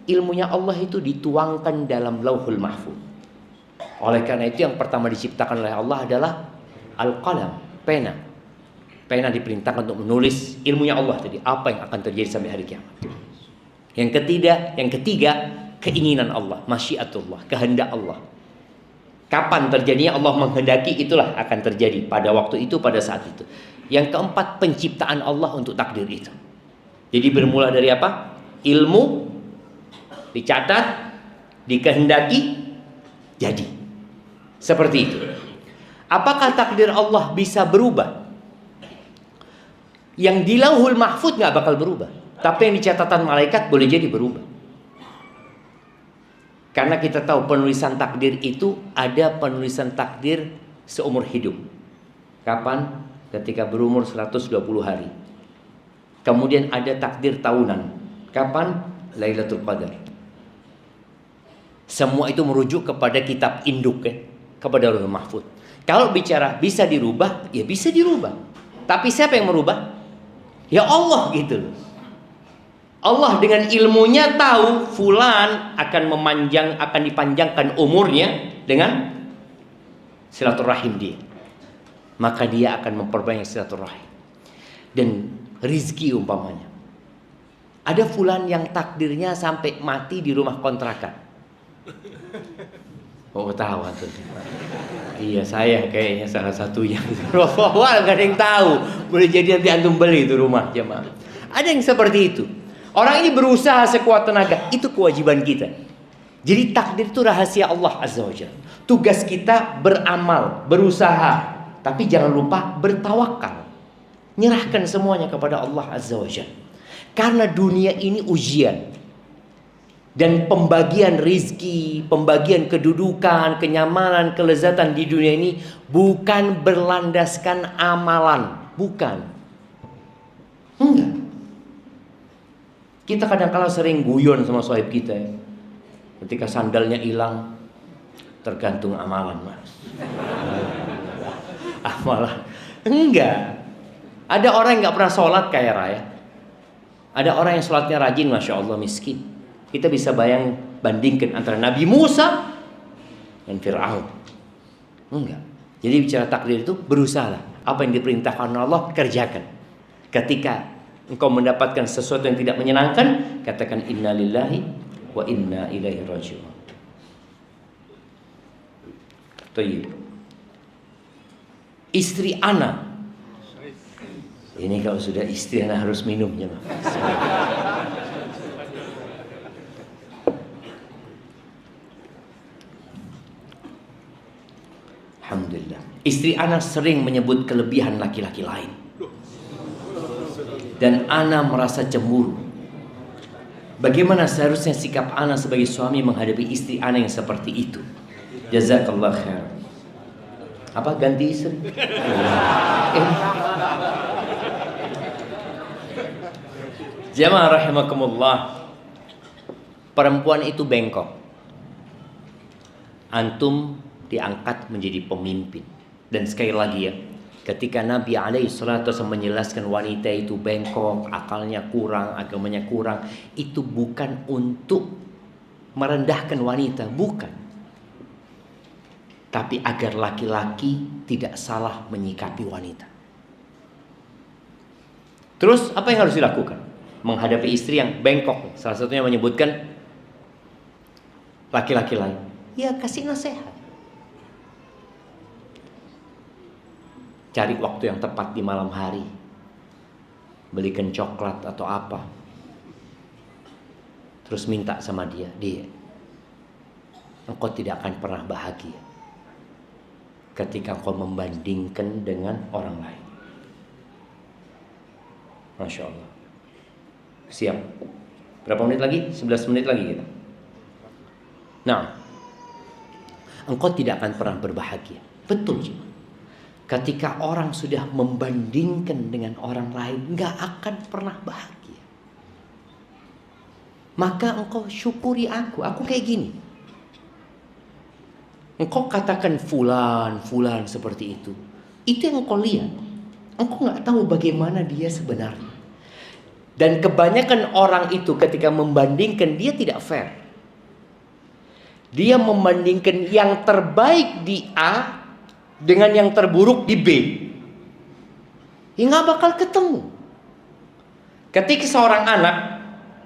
Speaker 1: ilmunya Allah itu dituangkan dalam Lauhul Mahfuz. Oleh karena itu yang pertama diciptakan oleh Allah adalah Al-Qalam, pena. Pena diperintahkan untuk menulis ilmunya Allah tadi, apa yang akan terjadi sampai hari kiamat. Yang ketiga, keinginan Allah, masyiatullah, kehendak Allah. Kapan terjadinya Allah menghendaki, itulah akan terjadi pada waktu itu, pada saat itu. Yang keempat, penciptaan Allah untuk takdir itu. Jadi bermula dari apa? Ilmu dicatat, dikehendaki, jadi. Seperti itu. Apakah takdir Allah bisa berubah? Yang di Lauhul Mahfuz nggak bakal berubah, tapi yang di catatan malaikat boleh jadi berubah. Karena kita tahu penulisan takdir itu ada penulisan takdir seumur hidup. Kapan? Ketika berumur 120 hari. Kemudian ada takdir tahunan. Kapan? Lailatul Qadar. Semua itu merujuk kepada kitab induk, kepada Lauhul Mahfuz. Kalau bicara bisa dirubah, ya bisa dirubah. Tapi siapa yang merubah? Ya Allah gitu loh. Allah dengan ilmunya tahu fulan akan dipanjangkan umurnya dengan silaturahim dia. Maka dia akan memperbanyak silaturahim. Dan rizki umpamanya. Ada fulan yang takdirnya sampai mati di rumah kontrakan. Oh tahu tuh. Iya saya kayaknya salah satunya. Wah gak ada yang tahu. Boleh jadi nanti antum beli itu rumah jemaah. Ada yang seperti itu. Orang ini berusaha sekuat tenaga. Itu kewajiban kita. Jadi takdir itu rahasia Allah Azza wa Jalla. Tugas kita beramal, berusaha. Tapi jangan lupa bertawakal. Nyerahkan semuanya kepada Allah Azza wa Jalla. Karena dunia ini ujian. Dan pembagian rizki, pembagian kedudukan, kenyamanan, kelezatan di dunia ini bukan berlandaskan amalan. Bukan. Enggak. Kita kadang-kala sering guyon sama sahib kita ya. Ketika sandalnya hilang, tergantung amalan mas. Amalan. Enggak. Ada orang yang gak pernah sholat kayak Raya. Ada orang yang sholatnya rajin, Masya Allah miskin. Kita bisa bandingkan antara Nabi Musa dan Fir'aun. Enggak. Jadi bicara takdir itu berusahalah. Apa yang diperintahkan Allah kerjakan. Ketika engkau mendapatkan sesuatu yang tidak menyenangkan, katakan inna lillahi wa inna ilaihi raji'un. Tayyib. Istri ana. Ini kalau sudah istri ana harus minumnya. Alhamdulillah. Istri ana sering menyebut kelebihan laki-laki lain. Dan ana merasa cemburu. Bagaimana seharusnya sikap ana sebagai suami menghadapi istri ana yang seperti itu? Jazakallah khair. Apa ganti istri? Jamaah rahimakumullah. Perempuan itu bengkok. Antum diangkat menjadi pemimpin. Dan sekali lagi ya, ketika Nabi SAW menjelaskan wanita itu bengkok, akalnya kurang, agamanya kurang, itu bukan untuk merendahkan wanita, bukan. Tapi agar laki-laki tidak salah menyikapi wanita. Terus apa yang harus dilakukan? Menghadapi istri yang bengkok. Salah satunya menyebutkan laki-laki lain. Ya kasih nasihat. Cari waktu yang tepat di malam hari. Belikan coklat atau apa. Terus minta sama dia. Engkau tidak akan pernah bahagia ketika engkau membandingkan dengan orang lain. Masya Allah. Siap. Berapa menit lagi? 11 menit lagi kita. Nah, engkau tidak akan pernah berbahagia. Betul juga. Ketika orang sudah membandingkan dengan orang lain, nggak akan pernah bahagia. maka engkau syukuri aku kayak gini. Engkau katakan fulan seperti itu yang engkau lihat. Engkau nggak tahu bagaimana dia sebenarnya. Dan kebanyakan orang itu ketika membandingkan, dia tidak fair. Dia membandingkan yang terbaik di A dengan yang terburuk di B. Nggak bakal ketemu. Ketika seorang anak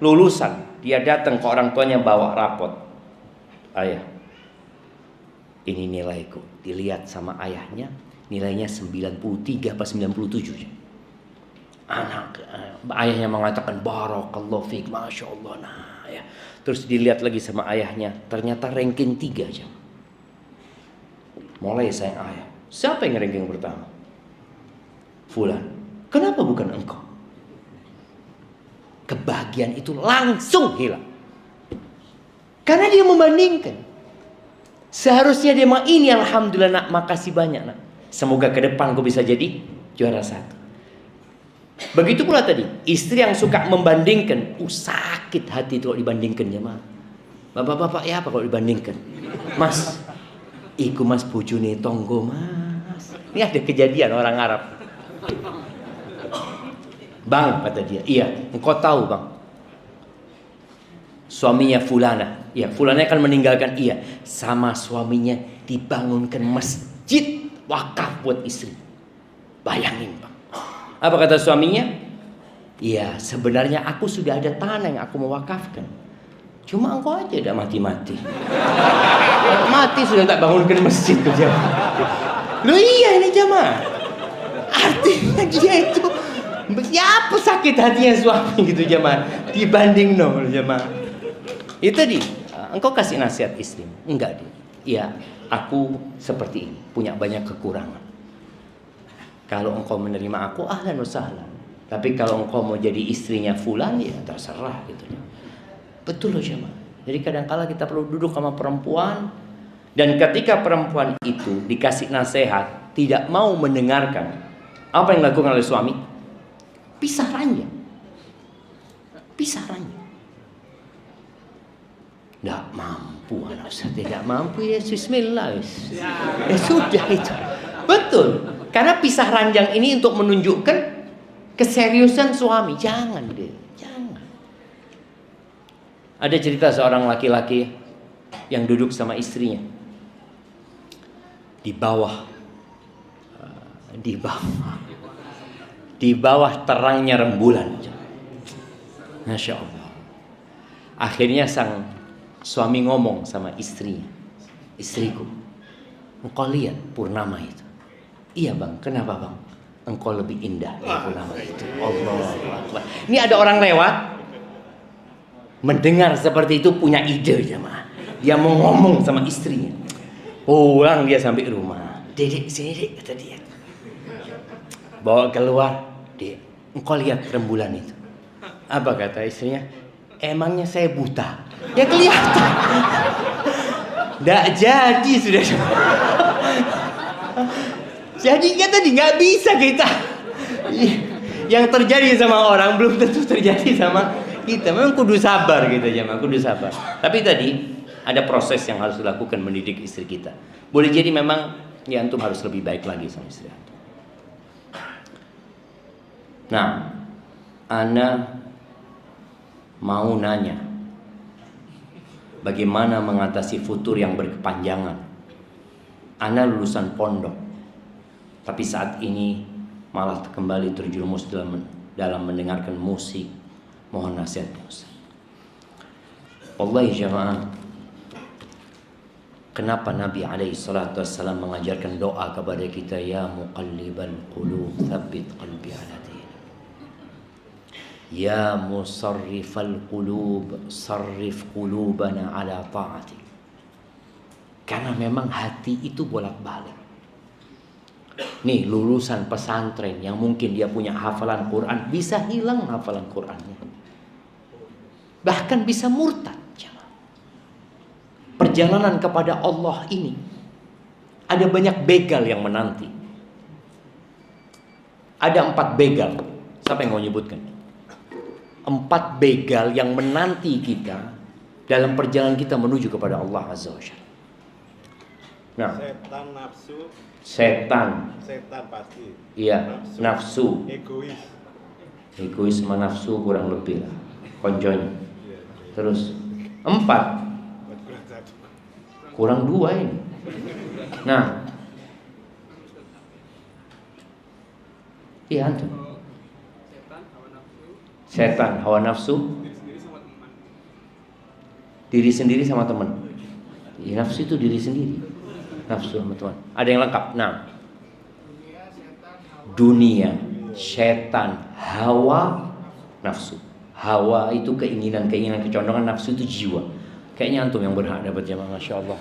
Speaker 1: lulusan, dia datang ke orang tuanya bawa rapot. Ayah, ini nilaiku. Dilihat sama ayahnya, nilainya 93 apa 97. Ayahnya mengatakan barakallahu fiik, masya Allah. Nah, ya. Terus dilihat lagi sama ayahnya, ternyata ranking 3 aja. Mulai sayang ayah. Siapa yang ranking pertama? Fulan. Kenapa bukan engkau? Kebahagiaan itu langsung hilang. Karena dia membandingkan. Seharusnya dia mah ini, alhamdulillah nak, makasih banyak nak. Semoga ke depan kau bisa jadi juara 1. Begitu pula tadi, istri yang suka membandingkan, sakit hati itu kalau dibandingkan jemaah. Bapak-bapak ya apa kalau dibandingkan? Mas, iku mas bojone tonggo mas. Ini ada kejadian orang Arab. Bang, kata dia, iya, engkau tahu bang, suaminya fulana, iya, fulana akan meninggalkan, iya, sama suaminya dibangunkan masjid wakaf buat istri. Bayangin bang. Apa kata suaminya? Iya, sebenarnya aku sudah ada tanah yang aku mau wakafkan. Cuma engkau aja udah mati-mati. Mati sudah tak bangunkan masjid ke jamaah. Loh iya ini jamaah. Artinya dia itu, siapa sakit hatinya suami gitu jamaah. Dibanding nol jamaah. Itu tadi, engkau kasih nasihat istri. Enggak dia. Iya, aku seperti ini, punya banyak kekurangan. Kalau engkau menerima aku, ahlan wa sahlan. Tapi kalau engkau mau jadi istrinya fulan, ya terserah gitu. Betul loh jemaah. Jadi kadang-kala kita perlu duduk sama perempuan, dan ketika perempuan itu dikasih nasihat, tidak mau mendengarkan, apa yang dilakukan oleh suami? Pisah ranjang. Pisah ranjang. Tidak mampu anak saya, tidak mampu ya bismillah. Ya sudah itu. Betul. Karena pisah ranjang ini untuk menunjukkan keseriusan suami. Jangan deh, jangan. Ada cerita seorang laki-laki yang duduk sama istrinya di bawah terangnya rembulan. Masya Allah. Akhirnya sang suami ngomong sama istrinya, istriku, engkau lihat purnama itu? Iya bang, kenapa bang? Engkau lebih indah dari purnama itu. Allah Akbar. Ini ada orang lewat, mendengar seperti itu, punya ide jemaah. Dia mau ngomong sama istrinya. Pulang dia sampai rumah. Dedek sini dek, kata dia. Bawa keluar, dek, engkau lihat rembulan itu? Apa kata istrinya? Emangnya saya buta? Ya kelihatan. Nggak jadi sudah. Jadinya tadi nggak bisa kita. Yang terjadi sama orang belum tentu terjadi sama kita. Memang kudu sabar gitu aja, kudu sabar. Tapi tadi ada proses yang harus dilakukan mendidik istri kita. Boleh jadi memang ya antum harus lebih baik lagi sama istri antum. Nah, ana mau nanya, bagaimana mengatasi futur yang berkepanjangan? Ana lulusan pondok, tapi saat ini malah kembali terjerumus dalam mendengarkan musik. Mohon nasihatnya Ustaz. Wallahi jamaah, kenapa Nabi SAW mengajarkan doa kepada kita, ya muqallibal qulub tsabbit qalbi ala dinik, ya musarrifal qulub sarrif qulubana ala ta'atik. Karena memang hati itu bolak-balik. Nih lulusan pesantren yang mungkin dia punya hafalan Quran, bisa hilang hafalan Qurannya, bahkan bisa murtad. Perjalanan kepada Allah ini ada banyak begal yang menanti. Ada 4 begal. Siapa yang mau nyebutkan? 4 begal yang menanti kita dalam perjalanan kita menuju kepada Allah Azza wa Jalla. Nah,
Speaker 6: Setan, nafsu,
Speaker 1: setan
Speaker 6: pasti.
Speaker 1: iya, nafsu. Egois sama nafsu kurang lebih lah, konjonya. Terus 4, kurang 2 ini. Nah, iya antum. Setan, hawa nafsu, diri sendiri sama teman. Ya, nafsu itu diri sendiri, nafsu sama teman. Ada yang lengkap. Nah, dunia, setan, hawa, nafsu. Hawa itu keinginan, kecondongan. Nafsu itu jiwa. Kayaknya antum yang berhak dapat jamaah, masya Allah.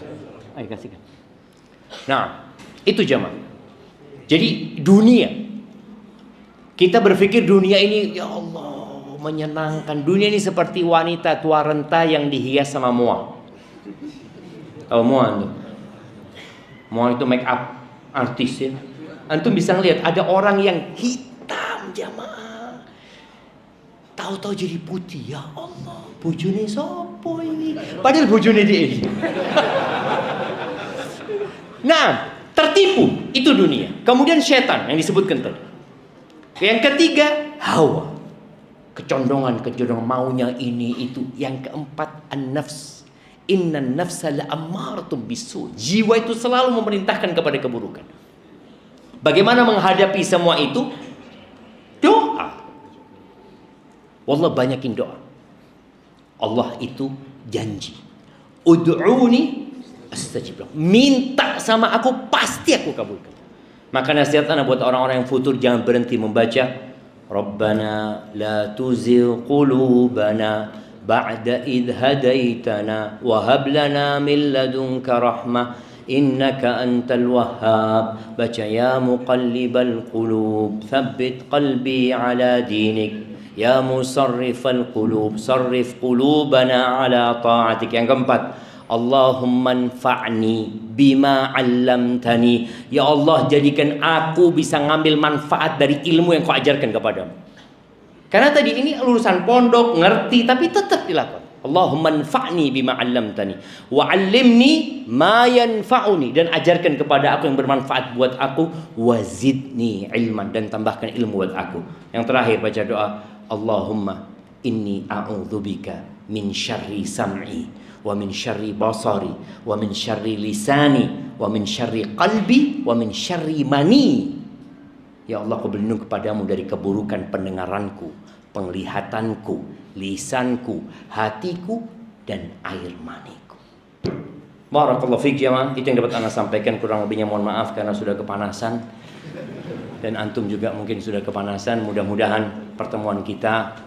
Speaker 1: Ayo kasihkan. Nah, itu jamaah. Jadi dunia, kita berpikir dunia ini, ya Allah, menyenangkan. Dunia ini seperti wanita tua renta yang dihias sama moa. Tahu moa antum? Moa itu make up artis ya. Antum bisa ngelihat ada orang yang hitam jamaah, tahu-tahu jadi putih. Ya Allah, bojone sopo ini? Padahal bojone dia ini. Nah, tertipu itu dunia. Kemudian setan yang disebutkan tadi. Yang ketiga, hawa. Kecondongan maunya ini itu. Yang keempat, an-nafs. Innan nafsa la'ammaratun bisu. Jiwa itu selalu memerintahkan kepada keburukan. Bagaimana menghadapi semua itu? Doa. Wallah, banyakin doa. Allah itu janji. Ud'uni astajib lakum. Minta sama aku, pasti aku kabulkan. Maka nasihat ana buat orang-orang yang futur, jangan berhenti membaca Rabbana la tuzigh qulubana ba'da idh hadaitana wa hab lana min ladunka rahmah innaka antal wahhab. Baca ya muqallibal qulub tsabbit qalbi ala dinik ya musarrifal qulub sarrif qulubana ala ta'atik. Yang keempat, Allahumma anfa'ni bima 'allamtani. Ya Allah, jadikan aku bisa ngambil manfaat dari ilmu yang kau ajarkan kepadamu. Karena tadi ini lulusan pondok, ngerti, tapi tetap dilakukan. Allahumma anfa'ni bima 'allamtani wa 'allimni ma yanfa'uni, dan ajarkan kepada aku yang bermanfaat buat aku, wazidni ilman, dan tambahkan ilmu buat aku. Yang terakhir baca doa, Allahumma inni a'udzubika min syarri sam'i wa min syarri basari wa min syarri lisani wa min syarri qalbi wa min syarri mani. Ya Allah, aku berlindung kepadamu dari keburukan pendengaranku, penglihatanku, lisanku, hatiku, dan air maniku. Barakallahu fiik jamaah. Itu yang dapat ana sampaikan, kurang lebihnya mohon maaf karena sudah kepanasan. Dan antum juga mungkin sudah kepanasan. Mudah-mudahan pertemuan kita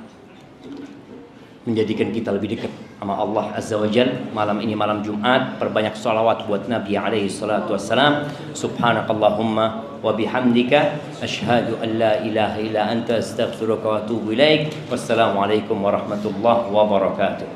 Speaker 1: menjadikan kita lebih dekat sama Allah Azza wa Jalla. Malam ini malam Jumat, perbanyak salawat buat Nabi alaihi salatu wassalam. Subhanakallahumma wa bihamdika asyhadu an la ilaha illa anta astaghfiruka wa atubu ilaik. Wassalamualaikum warahmatullahi wabarakatuh.